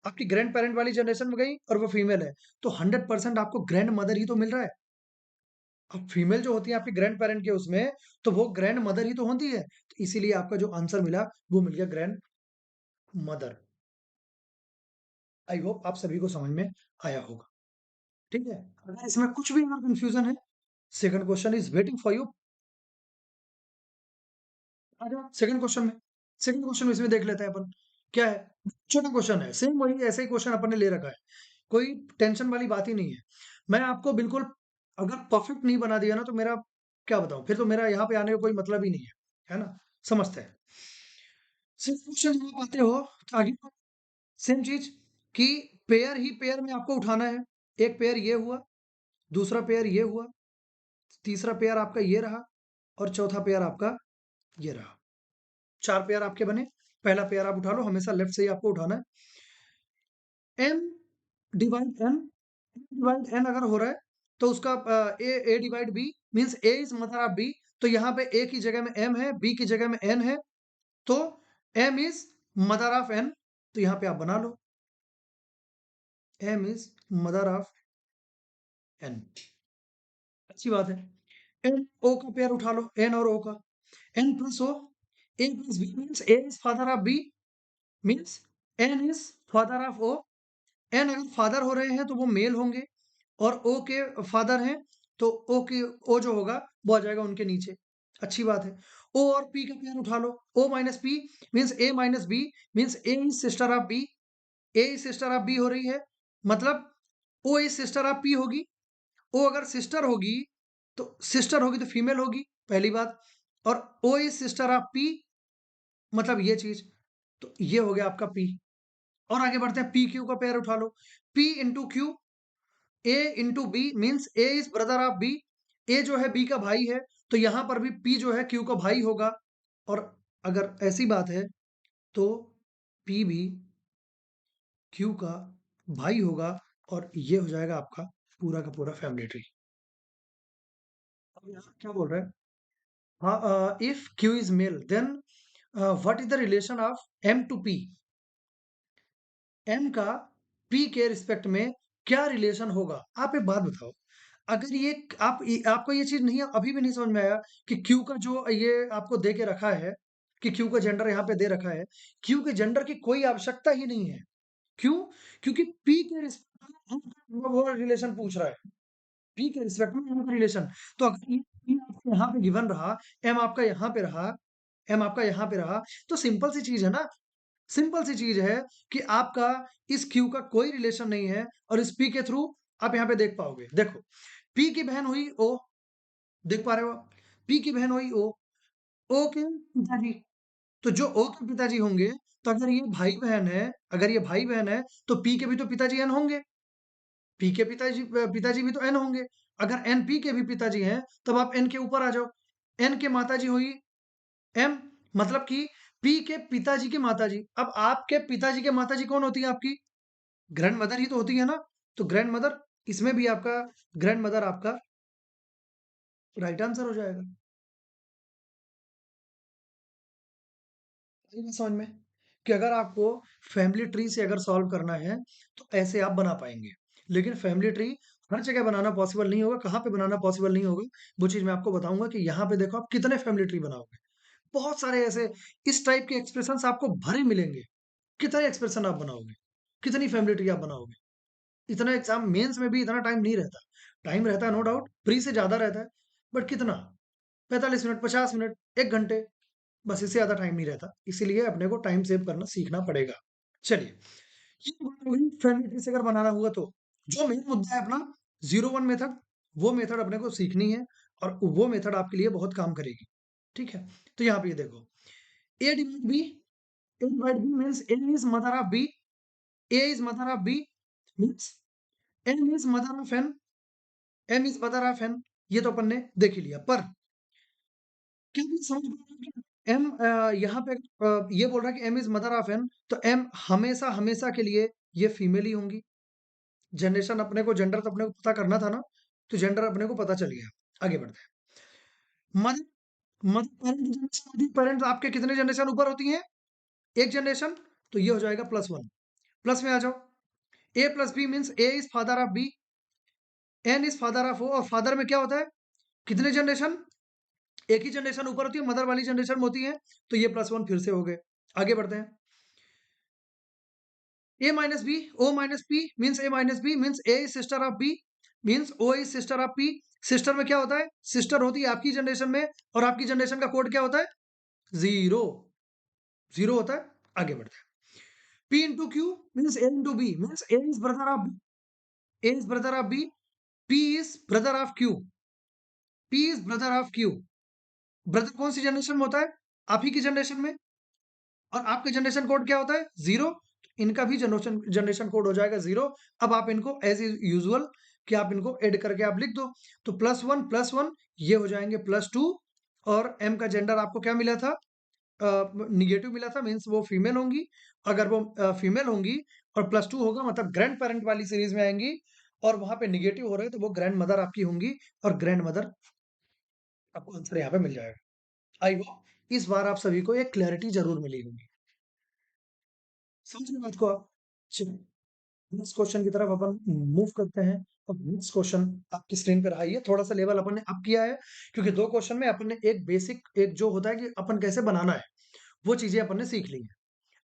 आपकी ग्रैंड पेरेंट वाली जनरेशन में गई और वो फीमेल है, तो 100% आपको ग्रैंड मदर ही तो मिल रहा है। अब फीमेल जो होती है आपके ग्रैंड पेरेंट के उसमें, तो वो ग्रैंड मदर ही तो होती है, तो इसीलिए आपका जो आंसर मिला वो मिल गया ग्रैंड मदर। आई होप आप सभी को समझ में आया होगा। ठीक है? अगर इसमें कुछ भी अगर कंफ्यूजन है, second question is waiting for you. आ जाओ सेकंड क्वेश्चन में। सेकंड क्वेश्चन में इसमें देख लेते हैं अपन। क्या है? छोटा क्वेश्चन है, सेम वही ऐसे ही क्वेश्चन अपन ने ले रखा है, कोई टेंशन वाली बात ही नहीं है। मैं आपको बिल्कुल, अगर परफेक्ट नहीं बना दिया ना, तो मेरा क्या बताऊं, फिर तो मेरा यहाँ पे आने का कोई मतलब ही नहीं है ना? समझते हैं। सिर्फ क्वेश्चन जब आप आते हो, तो आगे सेम चीज कि पेयर ही पेयर में आपको उठाना है। एक पेयर ये हुआ, दूसरा पेयर ये हुआ, तीसरा पेयर आपका ये रहा, और चौथा पेयर आपका ये रहा। 4 पेयर आपके बने। पहला पेयर आप उठा लो, हमेशा लेफ्ट से ही आपको उठाना है। m divide n, divide n अगर हो रहा है, तो उसका a divide b means a is mother of b। तो यहाँ पे a की जगह में m है, b की जगह में n है, तो m is mother of n। तो यहाँ पे आप बना लो, m is mother of n। अच्छी बात है। n o का पेयर उठा लो, n और o का, n plus o, a plus b means a is father of b means n is father of o। N अगर फादर हो रहे हैं तो वो मेल होंगे, और ओ के फादर हैं तो ओ जो होगा वो आ जाएगा उनके नीचे। अच्छी बात है। ओ और पी का पेयर उठा लो, O minus P means A minus B means A is sister of B. A is sister of B हो रही है, मतलब O is sister of P होगी। ओ अगर सिस्टर होगी तो फीमेल होगी, पहली बात। और O is sister of P, मतलब ये चीज, तो ये हो गया आपका पी। और आगे बढ़ते हैं, पी क्यू का पेयर उठा लो, P into Q, A into B means A is brother of B. A जो है बी का भाई है, तो यहां पर भी पी जो है क्यू का भाई होगा। और अगर ऐसी बात है, तो पी भी क्यू का भाई होगा, और ये हो जाएगा आपका पूरा का पूरा फैमिली ट्री। अब यहाँ क्या बोल रहा है? हाँ, if Q is male then what is the relation of M to P. M का पी के रिस्पेक्ट में क्या रिलेशन होगा? आप एक बात बताओ, अगर ये आपको ये चीज़ नहीं अभी भी नहीं समझ में आया कि क्यू का जो ये आपको दे के रखा है, कि क्यू का जेंडर यहाँ पे दे रखा है, क्यू के जेंडर की कोई आवश्यकता ही नहीं है। क्यों? क्योंकि पी के रिस्पेक्ट में वो रिलेशन पूछ रहा है। पी के रिस्पेक्ट में एम का रिलेशन। तो अगर ये पी आपको यहाँ पे गिवन रहा, एम आपका यहाँ पे रहा, एम आपका यहाँ पे रहा, तो सिंपल सी चीज़ है ना, सिंपल सी चीज़ है कि आपका इस क्यू का कोई रिलेशन नहीं है और इस पी के थ्रू आप यहाँ पे देख पाओगे। देखो, पी की बहन हुई ओ, देख पा रहे हो आप? पी की बहन हुई ओ, ओ के पिताजी, तो जो ओ के पिताजी होंगे, तो अगर ये भाई-बहन है, अगर ये भाई-बहन है, तो पी के भी तो पिताजी एन होंगे। पी के पिताजी भी तो एन होंगे। अगर एन पी के भी पिताजी हैं, तब आप एन के ऊपर आ जाओ। एन के माताजी हुई एम, मतलब कि पी के पिताजी की माताजी। अब आपके पिताजी के माताजी कौन होती है आपकी? ग्रैंड मदर ही तो होती है ना? तो ग्रैंड मदर, इसमें भी आपका ग्रैंड मदर आपका राइट आंसर हो जाएगा। आई बात समझ में? कि अगर आपको फैमिली ट्री से अगर सॉल्व करना है, तो ऐसे आप बना पाएँगे। लेकिन फैमिली ट्री हर जगह बनाना पॉसिबल नहीं होगा, कहाँ पे बनाना पॉसिबल नहीं होगा, वो चीज़ मैं आपको बताऊँगा कि यहाँ पे देखो आप कितने फैमिली ट्री बनाओगे। बहुत सारे ऐसे इस टाइप के एक्सप्रेशंस आपको भरे मिलेंगे। कितने एक्सप्रेशन आप बनाओगे? कितनी फैमिली ट्री आप बनाओगे? इतना एग्ज़ाम मेंस में भी इतना टाइम नहीं रहता। टाइम रहता है नो डाउट, प्री से ज़्यादा रहता है, बट कितना? 45 मिनट, 50 मिनट, 1 घंटे, बस इससे ज़्यादा टाइम नहीं रहता। इसीलिए अपने को टाइम सेव करना सीखना पड़ेगा। चलिए, ये बात हो गई फैमिली ट्री से अगर बनाना हुआ तो। जो मेन मुद्दा है अपना 0-1 मेथड, वो मेथड अपने को सीखनी है और वो मेथड आपके लिए बहुत काम करेगी। ठीक है? तो यहाँ पे ये देखो, A divide B, A divide B means A is mother of B, A is mother of B means M is mother of N, M is mother of N, ये तो अपन ने देख ही लिया। पर क्या ये समझ में आ रहा है कि M यहाँ पे ये बोल रहा है कि M is mother of N, तो M हमेशा के लिए ये फीमेल ही होंगी। जनरेशन अपने को जेंडर तो अपने को पता करना था ना, तो जेंडर अपने को पता चल गया। आगे बढ़ते हैं। मदर मदर पेरेंट जनरेशन होती है, पेरेंट्स आपके कितने जनरेशन ऊपर होती हैं? 1 जनरेशन, तो ये हो जाएगा +1। प्लस में आ जाओ। A plus B means A is father of B, N is father of O, और फादर में क्या होता है? कितने जनरेशन? एक ही जनरेशन ऊपर होती है, मदर वाली जनरेशन में होती है, तो ये +1 फिर से हो गए। आगे बढ़ते हैं। A minus B, O minus P means A minus B means A is sister of B means O is sister of P। Sister में क्या होता है? सिस्टर होती है आपकी जनरेशन में, और आपकी जनरेशन का कोड क्या होता है? 0, 0 होता है। आगे बढ़ते हैं। P into Q means A into B means A is brother of B, A is brother of B, P is brother of Q, P is brother of Q। Brother कौन सी जनरेशन में होता है? आप ही की जनरेशन में। और आपके जनरेशन कोड क्या होता है? 0। इनका भी जनरेशन जनरेशन कोड हो जाएगा 0। अब आप इनको एज़ यूजुअल कि आप इनको ऐड करके आप लिख दो। तो +1 ये हो जाएँगे +2, और m का जेंडर आपको क्या मिला था? नेगेटिव मिला था, मीन्स वो फीमेल होंगी। अगर वो फीमेल होंगी और +2 होगा, मतलब ग्रैंड पेरेंट वाली सीरीज़ में आएँगी, और वहाँ पे नेगेटिव हो रहे हैं, तो वो ग्रैंड मदर आपकी होंगी, और ग्रैंड मदर आपको आंसर यहाँ पे मिल जाएगा। आई होप इस बार आप सभी को एक क्लैरिटी ज़रूर मिली होगी। समझ गए बात को आप? चलिए, नेक्स्ट क्वेश्चन की तरफ अपन मूव करते हैं। और नेक्स्ट क्वेश्चन आपकी स्क्रीन पे रहा, ये थोड़ा-सा लेवल अपन ने अप किया है, क्योंकि 2 क्वेश्चन में अपन ने एक बेसिक, एक जो होता है कि अपन कैसे बनाना है, वो चीज़ें अपन ने सीख ली हैं।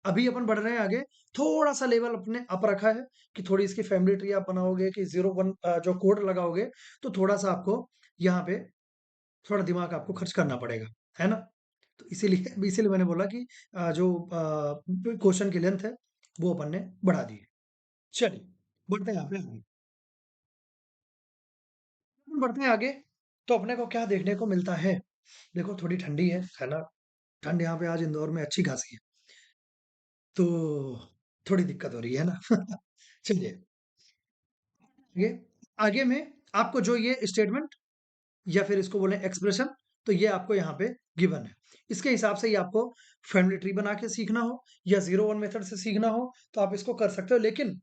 अभी अपन बढ़ रहे हैं आगे, थोड़ा-सा लेवल अपने अप रखा है कि थोड़ी इसकी फैमिली ट्री आप बनाओगे, कि 0-1 जो कोड लगाओगे, तो थोड़ा-सा आपको यहाँ पे थोड़ा दिमाग आपको खर्च करना पड़ेगा, है ना? तो इसीलिए इसीलिए मैंने बोला कि जो क्वेश्चन की लेंथ है, वो अपन ने बढ़ा दी है। चलिए, बढ़ते हैं यहाँ पे आगे। बढ़ते हैं आगे, तो अपने को क्या देखने को मिलता है? देखो, थोड़ी ठंडी है ना? ठंड यहाँ पे आज इंदौर में अच्छी खासी है, तो थोड़ी दिक्कत हो रही है ना? चलिए, आगे आगे में आपको जो ये स्टेटमेंट या फिर इसको बोलें एक्सप्रेशन, तो ये आपको यहाँ पे गिवन है। इसके हिसाब से ही आपको फैमिली ट्री बना के सीखना हो या 0-1 मेथड से सीखना हो, तो आप इसको कर सकते हो। लेकिन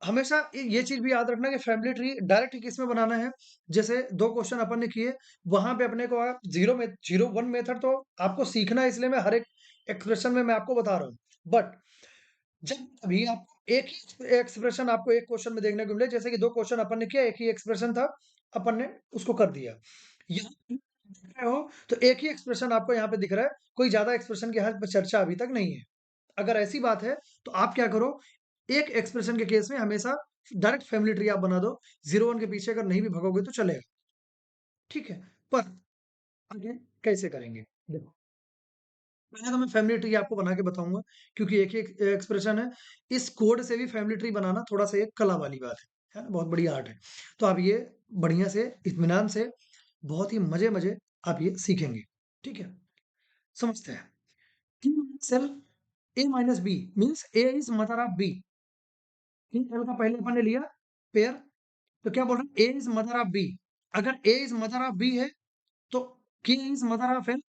हमेशा ये चीज़ भी याद रखना कि फैमिली ट्री डायरेक्ट किसमें बनाना है। जैसे 2 क्वेश्चन अपन ने किए, वहाँ पे अपने को 0-1 मेथड तो आपको सीखना है, इसलिए मैं हर एक एक्सप्रेशन में मैं आपको बता रहा हूँ। बट जब कभी आपको एक ही एक्सप्रेशन आपको एक क्वेश्चन में देखने को मिले, जैसे कि 2 क्वेश्चन अपन ने किया, एक ही एक्सप्रेशन था, अपन ने उसको कर दिया। यहाँ पे देख रहे हो तो एक ही एक्सप्रेशन आपको यहाँ पे दिख रहा है, कोई ज़्यादा एक्सप्रेशन की यहाँ पे चर्चा अभी तक नहीं है। अगर ऐसी बात है, तो आप क्या करो, एक एक्सप्रेशन के केस में हमेशा डायरेक्ट फैमिली ट्री आप बना दो, 0 1 के पीछे अगर नहीं भी भगोगे तो चलेगा, ठीक है? पर आगे कैसे करेंगे? देखो, पहले तो मैं फैमिली ट्री आपको बना के बताऊँगा, क्योंकि एक ही एक्सप्रेशन है। इस कोड से भी फैमिली ट्री बनाना थोड़ा-सा एक कला वाली बात है ना? बहुत बड़ी आर्ट है। तो आप ये बढ़िया से, इत्मीनान से, बहुत ही मज़े-मज़े आप ये सीखेंगे, ठीक है? समझते हैं। T minus L, A minus B means A is mother of B। T L का पहले अपन ने लिया पेयर, तो क्या बोल रहे हैं? A is mother of B। अगर A is mother of B है, तो K is mother of L,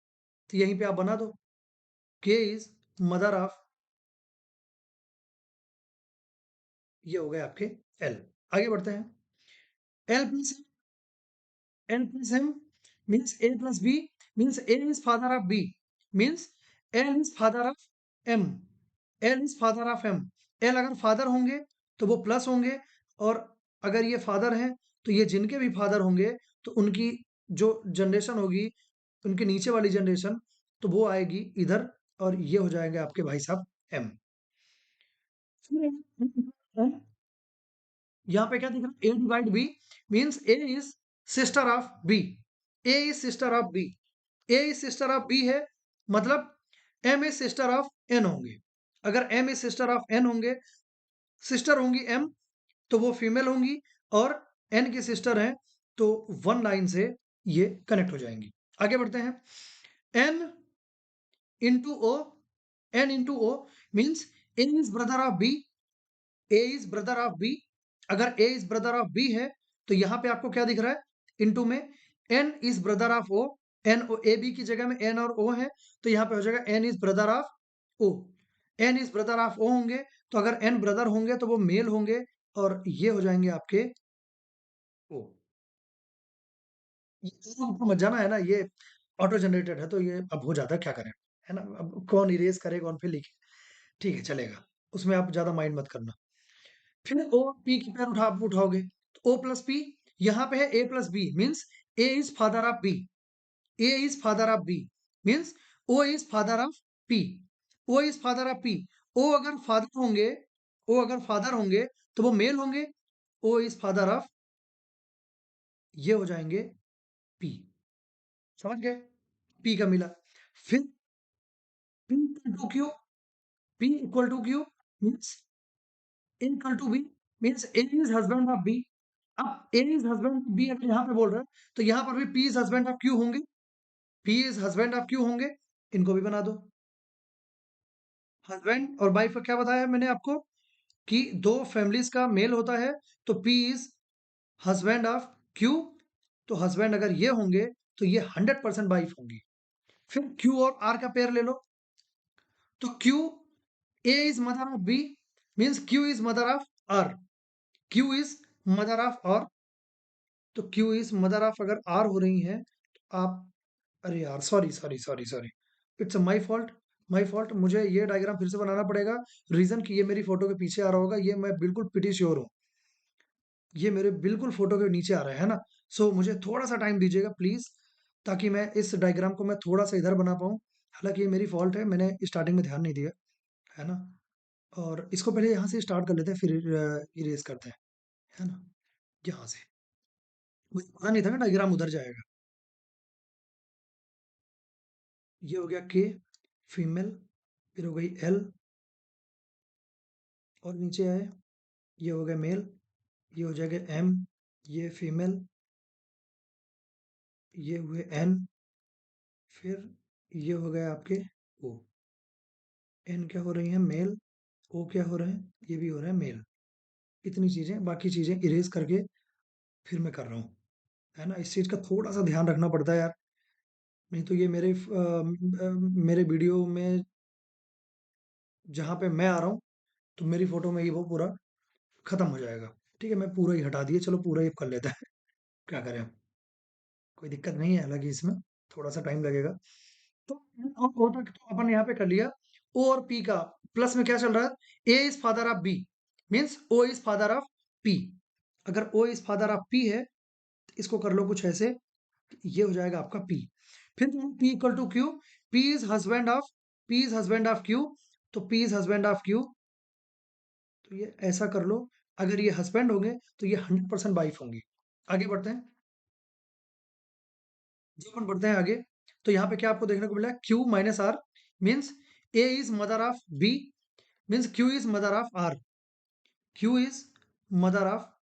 तो यहीं पे आप बना दो। K इज़ मदर ऑफ, ये हो गए आपके L। आगे बढ़ते हैं। L plus N plus M means A plus B means A is father of B means L is father of M। L is father of M। L अगर father होंगे तो वो प्लस होंगे, और अगर ये फादर हैं तो ये जिनके भी फादर होंगे तो उनकी जो जनरेशन होगी, उनके नीचे वाली जनरेशन, तो वो आएगी इधर, और ये हो जाएंगे आपके भाई साहब M। यहाँ पे क्या दिख रहा है? A divide B means A is sister of B। A is sister of B। A is sister of B है, मतलब M is sister of N होंगे। अगर M is sister of N होंगे, सिस्टर होंगी M, तो वो female होंगी, और N की सिस्टर है, तो वन लाइन से ये कनेक्ट हो जाएंगी। आगे बढ़ते हैं। N into O, N into O means A is brother of B। A is brother of B। अगर A is brother of B है, तो यहाँ पे आपको क्या दिख रहा है? इनटू में N is brother of O। N A B की जगह में N और O है, तो यहाँ पे हो जाएगा N is brother of O। N is brother of O होंगे, तो अगर N ब्रदर होंगे तो वो मेल होंगे, और ये हो जाएंगे आपके O। ये तो आपको मत जाना है ना, ये ऑटो जनरेटेड है, तो ये अब हो जाता है, क्या करें, है ना? अब कौन इरेज करे, कौन पे लिखे, ठीक है चलेगा, उसमें आप ज्यादा माइंड मत करना। फिर ओ पी की पेयर उठाओगे, तो ओ प्लस पी, यहाँ पे है A plus B means A is father of B. A is father of B means O is father of P. O is father of P. O अगर father होंगे, ओ अगर father होंगे तो वो mail होंगे। ओ इज फादर ऑफ, ये हो जाएंगे पी। समझ गए? पी का मिला। फिर P equal to Q, P equal to Q means equal to B means A is husband of B. अब A is husband of B अगर यहाँ पे बोल रहा है, तो यहाँ पर भी P is husband of Q होंगे। P is husband of Q होंगे, इनको भी बना दो। हस्बैंड और वाइफ का क्या बताया मैंने आपको, कि दो फैमिलीज का मेल होता है, तो P is husband of Q. तो हस्बैंड अगर ये होंगे, तो ये 100% वाइफ होंगी। फिर क्यू और आर का पेयर ले लो, तो Q, A is mother of B means Q is mother of R. Q is mother of R, तो क्यू इज मदर ऑफ अगर आर हो रही है, तो आप, अरे यार sorry sorry sorry sorry, it's my fault, my fault. मुझे ये डायग्राम फिर से बनाना पड़ेगा, रीजन कि ये मेरी फोटो के पीछे आ रहा होगा, ये मैं बिल्कुल पिटी श्योर हूँ, ये मेरे बिल्कुल फोटो के नीचे आ रहा है ना। सो मुझे थोड़ा सा टाइम दीजिएगा प्लीज, ताकि मैं इस डायग्राम को मैं थोड़ा सा इधर बना पाऊँ। हालांकि ये मेरी फॉल्ट है, मैंने स्टार्टिंग में ध्यान नहीं दिया, है ना? और इसको पहले यहाँ से स्टार्ट कर लेते हैं, फिर इरेज करते हैं, है ना? यहाँ से मुझे पता नहीं था ना डायग्राम उधर जाएगा। ये हो गया के, फीमेल, फिर हो गई एल, और नीचे आए, ये हो गया मेल, ये हो जाएगा एम, ये फीमेल, ये हुए एन, फिर ये हो गए आपके ओ। एन क्या हो रही है? मेल। ओ क्या हो रहे हैं? ये भी हो रहा है मेल। इतनी चीजें, बाकी चीजें इरेज करके फिर मैं कर रहा हूँ, है ना? इस चीज का थोड़ा सा ध्यान रखना पड़ता है यार, नहीं तो ये मेरे वीडियो में जहाँ पे मैं आ रहा हूँ, तो मेरी फोटो में ये वो पूरा खत्म हो जाएगा। ठीक है, मैं पूरा ही हटा दिए, चलो पूरा ही कर लेते हैं। क्या करें, कोई दिक्कत नहीं है, हालांकि इसमें थोड़ा सा टाइम लगेगा। तो ओ तक तो अपन यहाँ पे कर लिया। ओ और पी का प्लस में क्या चल रहा है? A is father of B. Means O is father of P. अगर O is father of P है, इसको कर लो कुछ ऐसे, ये हो जाएगा आपका पी। फिर P equal to Q, P is husband of, P is husband of Q, तो P is husband of Q, तो ये ऐसा कर लो। अगर ये हस्बैंड होंगे तो ये 100% वाइफ होंगी। आगे बढ़ते हैं, जब अपन बढ़ते हैं आगे, तो यहाँ पे क्या आपको देखने को मिला, Q minus R means A is mother of B, means Q is mother of R, Q is mother of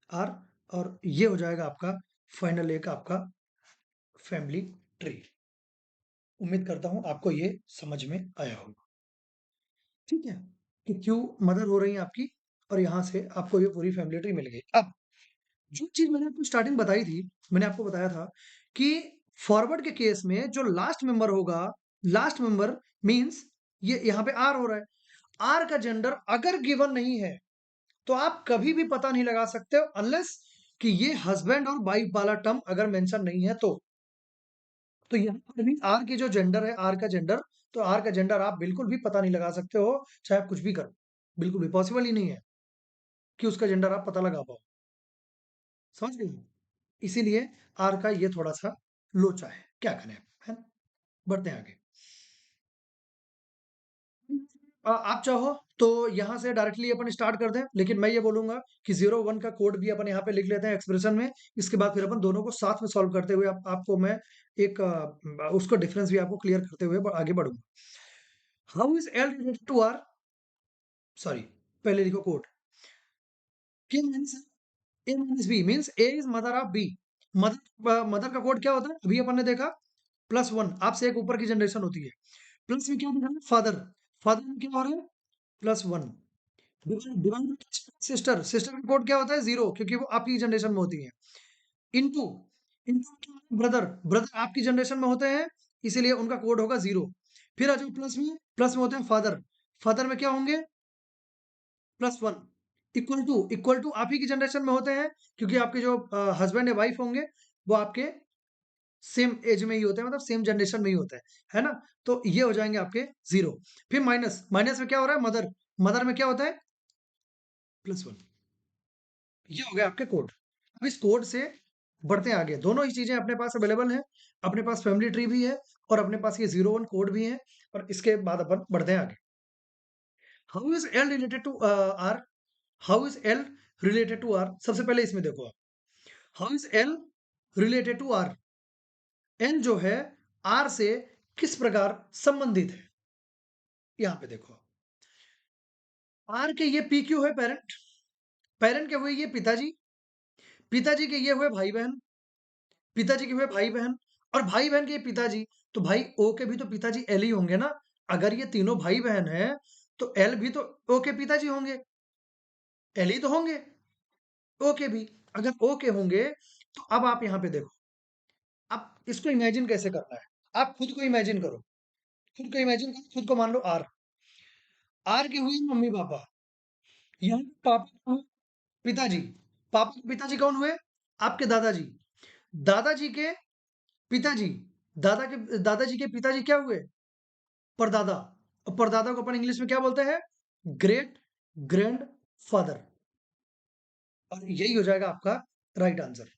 R, और ये हो जाएगा आपका फाइनल एक आपका फैमिली ट्री। उम्मीद करता हूं आपको ये समझ में आया होगा। ठीक है, कि क्यों मदर हो रही है आपकी, और यहां से आपको ये पूरी फैमिली ट्री मिल गई। अब जो चीज मैंने आपको स्टार्टिंग बताई थी, मैंने आपको बताया था कि फॉरवर्ड के केस में जो लास्ट मेंबर होगा, लास्ट मेंबर मींस ये यहाँ पे आर हो रहा है, आर का जेंडर अगर गिवन नहीं है तो आप कभी भी पता नहीं लगा सकते हो, अनलेस कि ये हस्बैंड और वाइफ वाला टर्म अगर मेंशन नहीं है तो यहाँ पर भी आर की जो जेंडर है, आर का जेंडर, तो आर का जेंडर आप बिल्कुल भी पता नहीं लगा सकते हो, चाहे आप कुछ भी करो, बिल्कुल भी पॉसिबल ही नहीं है कि उसका जेंडर आप पता लगा पाओ। समझ गए? इसीलिए आर का ये थोड़ा सा लोचा है, क्या करें, है ना? बढ़ते हैं आगे। आप चाहो तो यहाँ से डायरेक्टली अपन स्टार्ट कर दें, लेकिन मैं ये बोलूंगा कि 0 1 का कोड भी अपन यहाँ पे लिख लेते हैं एक्सप्रेशन में। इसके बाद फिर अपन दोनों को साथ में सॉल्व करते हुए आपको मैं एक उसको डिफरेंस भी आपको क्लियर करते हुए आगे बढ़ूंगा। How is L related to R, sorry, पहले लिखो कोड, के minus A minus B means A is mother of B. Mother mother का कोड क्या होता है, अभी अपन ने देखा, +1, आपसे एक ऊपर की जनरेशन होती है। प्लस में क्या लिखा है, फादर, फादर में क्या हो रहा है, +1, डिवाइड सिस्टर, सिस्टर का कोड क्या होता है, 0, क्योंकि वो आपकी जनरेशन में होती है। इनटू, इनटू ब्रदर, ब्रदर आपकी जनरेशन में होते हैं, इसीलिए उनका कोड होगा 0। फिर आ जाओ प्लस में, प्लस में होते हैं फादर, फादर में क्या होंगे, +1, इक्वल टू आप ही की जनरेशन में होते हैं, क्योंकि आपके जो हस्बैंड या वाइफ होंगे वो आपके सेम एज में ही होते हैं, मतलब सेम जनरेशन में ही होते हैं, है ना? तो ये हो जाएंगे आपके 0। फिर माइनस, माइनस में क्या हो रहा है, मदर, मदर में क्या होता है, +1। ये हो गया आपके कोड। अब इस कोड से बढ़ते हैं आगे, दोनों ही चीजें अपने पास अवेलेबल हैं, अपने पास फैमिली ट्री भी है और अपने पास ये 0 1 कोड भी है, और इसके बाद अपन बढ़ते हैं आगे। How is L related to R, how is L related to R, सबसे पहले इसमें देखो आप, how is L related to R, L जो है आर से किस प्रकार संबंधित है, यहाँ पे देखो, आर के ये पी क्यू है पेरेंट, पेरेंट के हुए ये पिताजी, पिताजी के ये हुए भाई बहन, पिताजी के हुए भाई बहन, और भाई बहन के ये पिताजी, तो भाई ओ के भी तो पिताजी एल ही होंगे ना। अगर ये तीनों भाई बहन हैं तो एल भी तो ओ के पिताजी होंगे, एल ही तो होंगे ओ के भी। अगर ओ के होंगे तो अब आप यहाँ पे देखो, अब इसको इमेजिन कैसे करना है, आप खुद को इमेजिन करो, खुद को इमेजिन करो, खुद को मान लो आर, आर के हुए मम्मी पापा, यहाँ पापा के हुए पिताजी, पापा के पिताजी कौन हुए, आपके दादाजी, दादाजी के पिताजी, दादाजी के पिताजी क्या हुए, परदादा, और परदादा को अपन इंग्लिश में क्या बोलते हैं, ग्रेट ग्रैंड फादर, और यही हो जाएगा आपका राइट आंसर।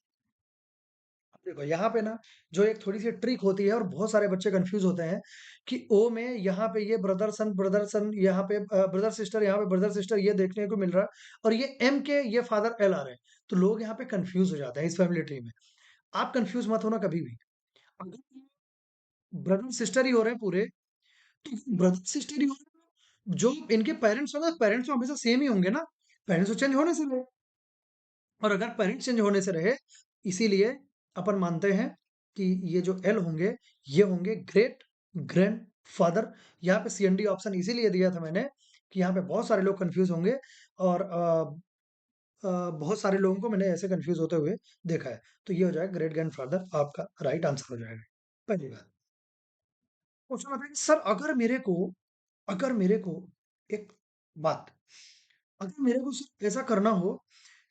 देखो यहाँ पे ना जो एक थोड़ी सी ट्रिक होती है और बहुत सारे बच्चे कंफ्यूज होते हैं कि ओ में यहाँ पे ये ब्रदर सन, यहाँ पे ब्रदर सिस्टर, यहाँ पे ब्रदर सिस्टर, ये देखने को मिल रहा है, और ये एम के ये फादर एल आ रहे हैं, तो लोग यहाँ पे कंफ्यूज हो जाते हैं इस फैमिली ट्री में। आप कंफ्यूज मत होना कभी भी, अगर ब्रदर सिस्टर ही हो रहे हैं पूरे, तो ब्रदर सिस्टर ही हो रहे हैं, जो इनके पेरेंट्स होंगे, पेरेंट्स तो हमेशा सेम ही होंगे ना, पेरेंट्स तो चेंज होने से रहे, और अगर पेरेंट्स चेंज होने से रहे, इसीलिए अपन मानते हैं कि ये जो एल होंगे, ये होंगे ग्रेट ग्रैंड फादर। यहाँ पे सीएनडी ऑप्शन इसीलिए दिया था मैंने कि यहाँ पे बहुत सारे लोग कंफ्यूज होंगे, और बहुत सारे लोगों को मैंने ऐसे कंफ्यूज होते हुए देखा है, तो ये हो जाएगा ग्रेट ग्रैंड फादर, आपका राइट आंसर हो जाएगा। पहली बात, क्वेश्चन आता है कि सर अगर मेरे को एक बात, अगर मेरे को सिर्फ ऐसा करना हो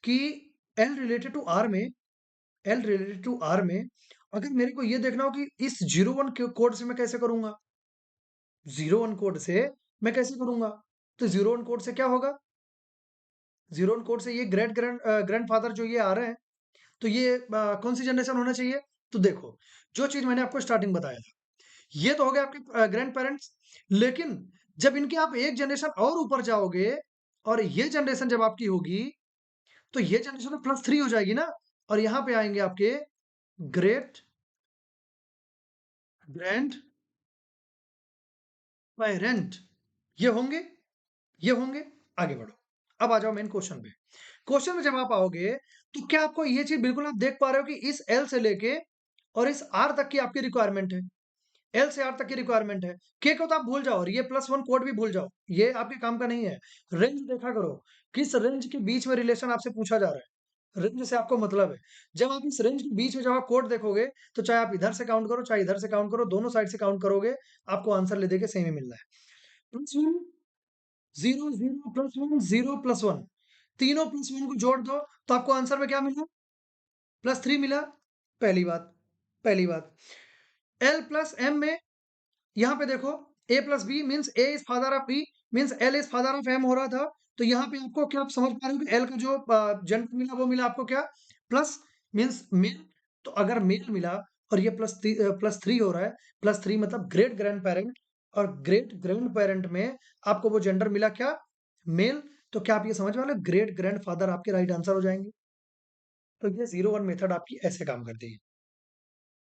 कि एल रिलेटेड टू आर में, एल रिलेटेड टू आर में अगर मेरे को ये देखना हो कि इस 0 1 कोड से मैं कैसे करूंगा, 0 1 कोड से मैं कैसे करूंगा, तो 0 1 कोड से क्या होगा, ज़ीरोन कोड से ये ग्रैंडफ़ादर जो ये आ रहे हैं, तो ये कौन-सी जनरेशन होना चाहिए? तो देखो, जो चीज़ मैंने आपको स्टार्टिंग बताया था, ये तो हो गए आपके ग्रैंड-पेरेंट्स, लेकिन जब इनके आप एक जनरेशन और ऊपर जाओगे और ये जनरेशन जब आपकी होगी, तो ये जनरेशन तो +3 हो जाएगी ना, और यहाँ पे आएँगे आपके ग्रेट ग्रैंड पेरेंट, ये होंगे, ये होंगे, आगे बढ़ो। अब आ जाओ मेन क्वेश्चन पे। क्वेश्चन में जब आप आओगे, तो क्या आपको ये चीज़ बिल्कुल आप देख पा रहे हो कि इस एल से लेके और इस आर तक की आपकी रिक्वायरमेंट है। एल से आर तक की रिक्वायरमेंट है। के को तो आप भूल जाओ और ये +1 कोड भी भूल जाओ। ये आपके काम का नहीं है। रेंज देखा करो, किस रेंज के बीच में रिलेशन आपसे पूछा जा रहा है। रेंज से आपको मतलब है। जब आप इस रेंज के बीच में जब आप कोड देखोगे, तो चाहे आप इधर से काउंट करो, चाहे इधर से काउंट करो, दोनों साइड से काउंट करोगे, आपको आंसर ले दे के सेम ही मिल रहा है। +1 0 0 +1 0 +1 तीनों +1 को जोड़ दो, तो आपको आंसर में क्या मिला? +3 मिला। पहली बात, पहली बात। एल प्लस एम में यहाँ पे देखो a plus B means a is father of b means l is father of m हो रहा था। तो यहाँ पे आपको क्या आप समझ पा रहे हो कि l का जो जेंडर मिला वो मिला आपको क्या? Plus means male. तो अगर मेल मिला और ये +3 हो रहा है, +3 मतलब ग्रेट ग्रैंड पेरेंट, और ग्रेट ग्रैंड पेरेंट में आपको वो जेंडर मिला क्या? मेल। तो क्या आप ये समझ पा रहे हो? ग्रेट ग्रैंड फादर आपके राइट आंसर हो जाएंगे। तो ये 0-1 मेथड आपकी ऐसे काम करती है।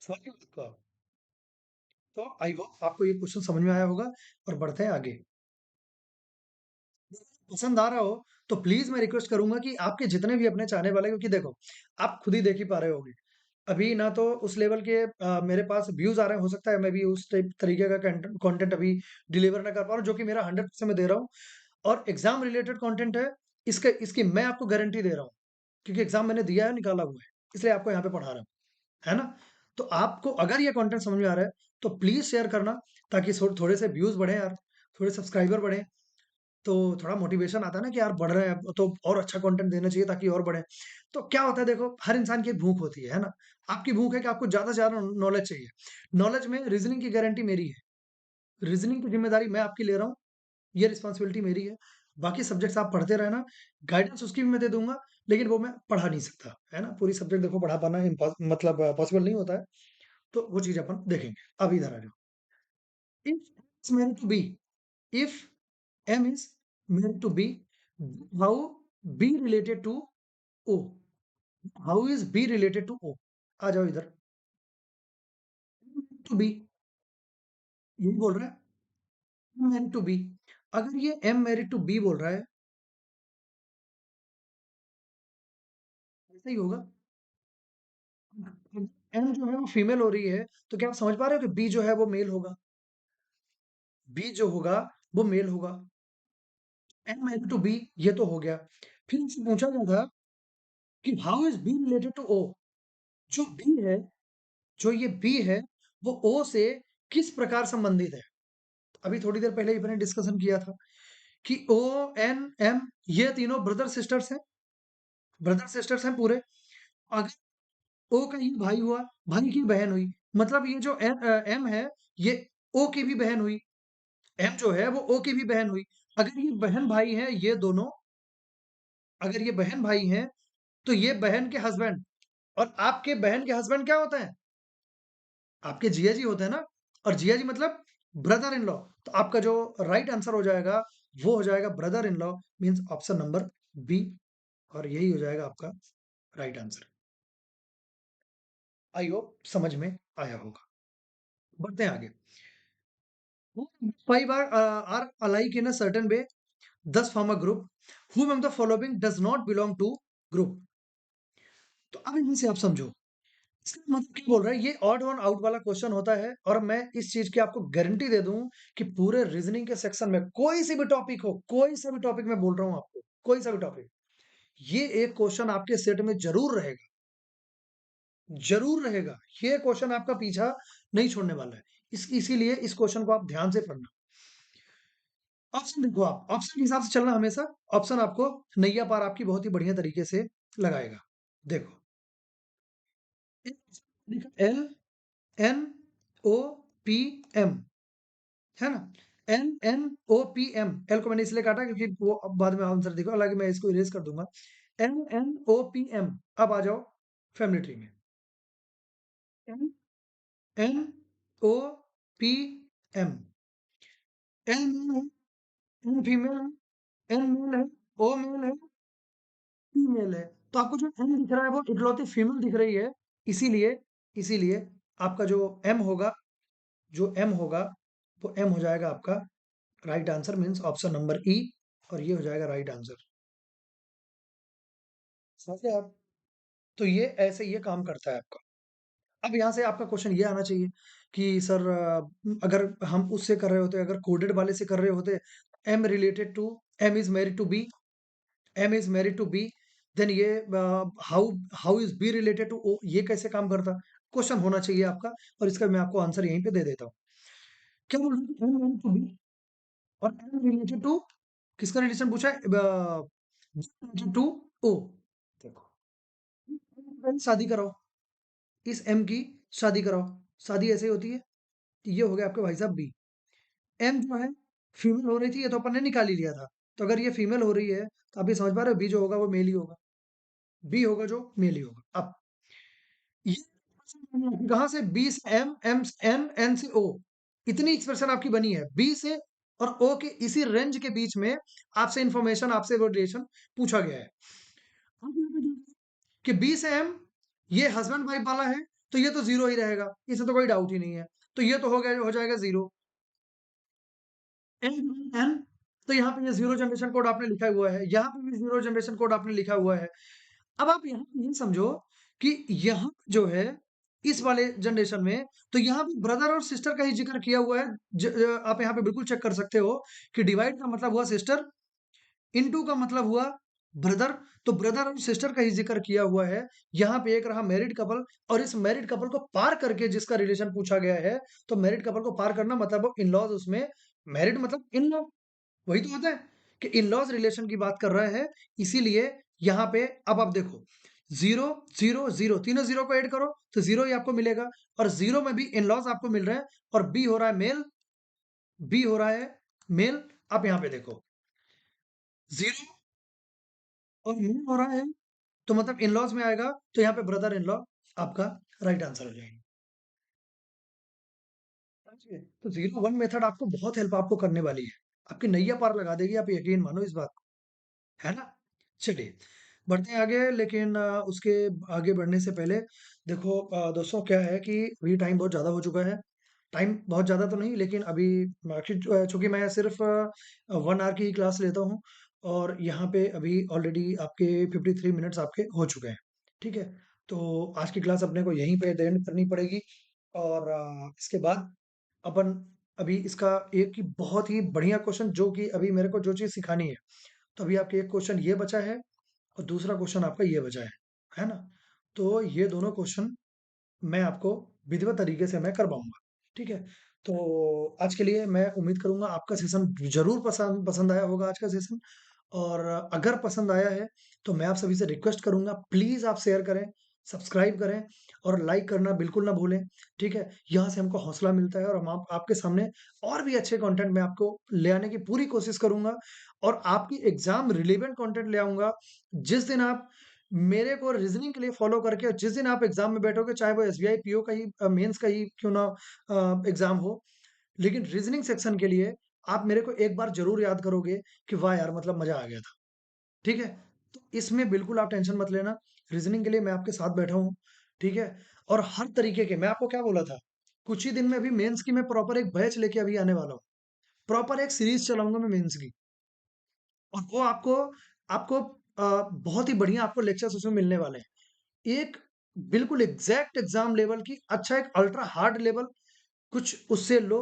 समझ गए बात को आप? तो आई होप आपको ये क्वेश्चन समझ में आया होगा, और बढ़ते हैं आगे। पसंद आ रहा हो तो प्लीज मैं रिक्वेस्ट करूंगा कि आपके जितने भी अपने चाहने वाले, क्योंकि देखो आप खुद ही देख ही पा रहे होगे, अभी ना तो उस लेवल के मेरे पास व्यूज आ रहे हैं, हो सकता है मैं भी उस टाइप तरीके का कंटेंट अभी डिलीवर ना कर पा रहा हूं जो कि मेरा 100% मैं दे रहा हूं, और एग्जाम रिलेटेड कंटेंट है। इसके इसकी मैं आपको गारंटी दे रहा हूँ, क्योंकि एग्जाम मैंने दिया है, निकाला हुआ है, इसलिए आपको यहाँ पे पढ़ा रहा हूँ, है ना? तो आपको अगर ये कंटेंट समझ में आ रहा है, तो प्लीज शेयर करना, ताकि थोड़े से व्यूज बढ़े यार, थोड़े सब्सक्राइबर बढ़े, तो थोड़ा मोटिवेशन आता है ना कि यार बढ़ रहे हैं, तो और अच्छा कंटेंट देना चाहिए ताकि और बढ़े। तो क्या होता है, देखो हर इंसान की एक भूख होती है ना? आपकी भूख है कि आपको ज़्यादा से ज़्यादा नॉलेज चाहिए। नॉलेज में रीज़निंग की गारंटी मेरी है। रीज़निंग की ज़िम्मेदारी मैं आपकी ले रहा हूँ, ये रिस्पॉन्सिबिलिटी मेरी है। बाकी सब्जेक्ट्स आप पढ़ते रहना, गाइडेंस उसकी भी मैं दे दूँगा, लेकिन वो मैं पढ़ा नहीं सकता, है ना? पूरी सब्जेक्ट देखो पढ़ा पाना मतलब पॉसिबल नहीं होता है, तो वो चीज़ अपन देखेंगे। अब इधर आ जाओ। If it's meant to be, if M is meant to be, how B related to O? How is B related to O? आ जाओ इधर। टू बी, यही बोल रहा है, मेरिट टू बी। अगर ये M मेरिट टू बी बोल रहा है, ऐसा ही होगा। M जो है वो फीमेल हो रही है, तो क्या आप समझ पा रहे हो कि B जो है वो मेल होगा? B जो होगा वो मेल होगा। M मेरिट टू बी, ये तो हो गया। फिर इनसे पूछा गया था कि how is B related to O? जो बी है, जो ये बी है, वो ओ से किस प्रकार संबंधित है? अभी थोड़ी देर पहले ही मैंने डिस्कशन किया था कि ओ, एन, एम, ये तीनों ब्रदर सिस्टर्स हैं पूरे। अगर ओ का ये भाई हुआ, भाई की बहन हुई, मतलब ये जो एम है, ये ओ की भी बहन हुई। एम जो है वो ओ की भी बहन हुई। अगर ये बहन भाई हैं ये दोनों, अगर ये बहन भाई हैं, तो ये बहन के हस्बैंड, और आपके बहन के हस्बैंड क्या होते हैं? आपके जीजा जी होते हैं ना, और जीजा जी मतलब ब्रदर इन लॉ। तो आपका जो राइट आंसर हो जाएगा, वो हो जाएगा brother in law, means option number B, और यही हो जाएगा आपका राइट आंसर। आई होप समझ में आया होगा। बढ़ते हैं आगे। Five R alike in a certain way, thus form a group. Whom of the following does not belong to group? तो अब इनमें से आप समझो, इसका मतलब क्या बोल रहा है, ये ऑड वन आउट वाला क्वेश्चन होता है, और मैं इस चीज की आपको गारंटी दे दूं कि पूरे रीजनिंग के सेक्शन में कोई सी भी टॉपिक हो, कोई सा भी टॉपिक मैं बोल रहा हूं आपको, कोई सा भी टॉपिक, ये एक क्वेश्चन आपके सेट में जरूर रहेगा, जरूर रहेगा। ये क्वेश्चन आपका पीछा नहीं छोड़ने वाला है। इसीलिए इस क्वेश्चन को आप ध्यान से पढ़ना। ऑप्शन देखो, आप ऑप्शन के हिसाब से चलना हमेशा। ऑप्शन आपको नैया पार आपकी बहुत ही बढ़िया तरीके से लगाएगा। देखो, एल, एन, ओ, पी, एम, है ना? NNOPM, एल को मैंने इसलिए काटा क्योंकि वो अब बाद में आंसर दिखा, हालांकि मैं इसको इरेज कर दूंगा। NNOPM, अब आ जाओ फैमिली ट्री में। NNOPM, एल मेल है, एन फीमेल है, एन मेल है, ओ मेल है, फीमेल है। तो आपको जो एन दिख रहा है वो इकलौती फीमेल दिख रही है। इसीलिए इसीलिए आपका जो एम होगा, जो एम होगा वो एम हो जाएगा आपका right answer, means option number ई, और ये हो जाएगा राइट आंसर। समझ गए आप? तो ये ऐसे ये काम करता है आपका। अब यहाँ से आपका क्वेश्चन ये आना चाहिए कि सर अगर हम उससे कर रहे होते, अगर कोडेड वाले से कर रहे होते, M related to, M is married to B, M is married to B, then ये how how is B related to O, ये कैसे काम करता? क्वेश्चन होना चाहिए आपका, और इसका मैं आपको आंसर यहीं पे दे देता हूँ। क्या बोल रहे हैं? एम मैरिड टू बी और एम रिलेटेड टू, किसका रिलेशन पूछा है? Related to O. देखो, शादी कराओ, इस एम की शादी कराओ, शादी ऐसे ही होती है। ये हो गया आपके भाई साहब बी। एम जो है फीमेल हो रही थी, ये तो अपन ने निकाल ही लिया था। तो अगर ये फीमेल हो रही है तो आप ये समझ पा रहे हो, बी जो होगा वो मेल ही होगा, बी होगा जो मेल ही होगा। अब ये कहाँ से, बी से एम, एम से एन, एन से ओ, इतनी एक्सप्रेशन आपकी बनी है। बी से और ओ के इसी रेंज के बीच में आपसे इंफॉर्मेशन, आपसे वो रिलेशन पूछा गया है। अब यहाँ पे देखिए कि बी से एम ये हस्बैंड वाइफ वाला है, तो ये तो जीरो ही रहेगा, इसमें तो कोई डाउट ही नहीं है। तो ये तो हो गया, हो जाएगा जीरो। एन एन, तो यहाँ पे ये जीरो जनरेशन कोड आपने लिखा हुआ है, यहाँ पे भी जीरो जनरेशन कोड आपने लिखा हुआ है। अब आप यहाँ पे ये समझो कि यहाँ जो है इस वाले जनरेशन में, तो यहाँ पे ब्रदर और सिस्टर का ही जिक्र किया हुआ है। आप यहाँ पे बिल्कुल चेक कर सकते हो कि डिवाइड का मतलब हुआ सिस्टर, इनटू का मतलब हुआ ब्रदर, तो ब्रदर और सिस्टर का ही जिक्र किया हुआ है। यहाँ पे एक रहा मैरिड कपल, और इस मैरिड कपल को पार करके जिसका रिलेशन पूछा गया है, तो मैरिड कपल को पार करना मतलब वो इन लॉज, उसमें मैरिड मतलब इन लॉ, वही तो होता है कि इन लॉज रिलेशन की बात कर रहे हैं। इसीलिए यहाँ पे अब आप देखो, जीरो जीरो जीरो, तीनों जीरो को ऐड करो तो जीरो ही आपको मिलेगा, और जीरो में भी इन लॉज आपको मिल रहे हैं, और बी हो रहा है मेल, बी हो रहा है मेल। आप यहाँ पे देखो, जीरो और मेल हो रहा है, तो मतलब इन लॉज में आएगा, तो यहाँ पे ब्रदर इन लॉ आपका राइट आंसर हो जाएगा। समझ गए? तो जीरो वन मेथड आपको बहुत हेल्प आपको करने वाली है, आपकी नैया पार लगा देगी, आप यकीन मानो इस बात को, है ना? चलिए, बढ़ते हैं आगे, लेकिन उसके आगे बढ़ने से पहले देखो दोस्तों, क्या है कि अभी टाइम बहुत ज़्यादा हो चुका है। टाइम बहुत ज़्यादा तो नहीं, लेकिन अभी चूँकि मैं सिर्फ़ 1 आवर की ही क्लास लेता हूँ, और यहाँ पे अभी ऑलरेडी आपके 53 मिनट्स आपके हो चुके हैं, ठीक है? तो आज की क्लास अपने को यहीं पे एंड करनी पड़ेगी, और इसके बाद अपन अभी इसका एक ही बहुत ही बढ़िया क्वेश्चन, जो कि अभी मेरे को जो चीज़ सिखानी है, तो अभी आपके एक क्वेश्चन ये बचा है, और दूसरा क्वेश्चन आपका ये बचा है ना? तो ये दोनों क्वेश्चन मैं आपको विधिवत तरीके से मैं करवाऊँगा, ठीक है? तो आज के लिए मैं उम्मीद करूँगा आपका सेशन ज़रूर पसंद पसंद आया होगा आज का सेशन, और अगर पसंद आया है, तो मैं आप सभी से रिक्वेस्ट करूँगा, प्लीज़ आप शेयर करें, सब्सक्राइब करें, और लाइक करना बिल्कुल ना भूलें, ठीक है? यहाँ से हमको हौसला मिलता है, और हम आप आपके सामने और भी अच्छे कंटेंट मैं आपको ले आने की पूरी कोशिश करूँगा, और आपकी एग्ज़ाम रिलेवेंट कंटेंट ले आऊँगा। जिस दिन आप मेरे को रीज़निंग के लिए फ़ॉलो करके, और जिस दिन आप एग्ज़ाम में बैठोगे, चाहे वो एसबीआई पीओ का ही मेंस का ही क्यों ना एग्ज़ाम हो, लेकिन रीज़निंग सेक्शन के लिए आप मेरे को एक बार ज़रूर याद करोगे कि वाह यार! मतलब मज़ा आ गया था। ठीक है? तो इसमें बिल्कुल आप टेंशन मत लेना, रीज़निंग के लिए मैं आपके साथ बैठा हूँ, ठीक है? और हर तरीके के, मैं आपको क्या बोला था, कुछ ही दिन में अभी मेंस की मैं प्रॉपर एक बैच लेके अभी आने वाला हूँ। प्रॉपर एक सीरीज़ चलाऊँगा मैं मेंस की, और वो आपको आपको बहुत ही बढ़िया आपको लेक्चर्स उसमें मिलने वाले हैं। एक बिल्कुल एग्ज़ैक्ट एग्ज़ाम लेवल की, अच्छा एक अल्ट्रा हार्ड लेवल, कुछ उससे लो,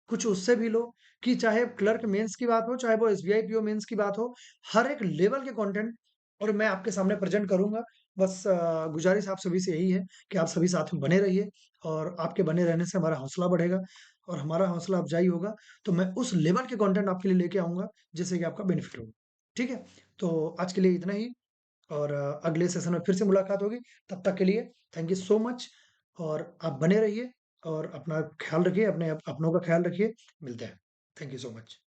कुछ उससे भी लो, कि चाहे क्लर्क मेंस की बात हो, चाहे वो एसबीआई पीओ मेंस की बात हो, हर एक लेवल के कंटेंट और मैं आपके सामने प्रेज़ेंट करूँगा। बस गुज़ारिश आप सभी से यही है कि आप सभी साथ में बने रहिए, और आपके बने रहने से हमारा हौसला बढ़ेगा, और हमारा हौसला अफ़ज़ाई होगा, तो मैं उस लेवल के कंटेंट आपके लिए लेके आऊँगा, जिससे कि आपका बेनिफिट होगा। ठीक है? तो आज के लिए इतना ही, और अगले सेशन में फिर से मुलाकात होगी। तब तक के लिए थैंक यू सो मच, और आप बने रहिए, और अपना ख्याल रखिए, अपने अपनों का ख्याल रखिए। मिलते हैं। Thank you so much.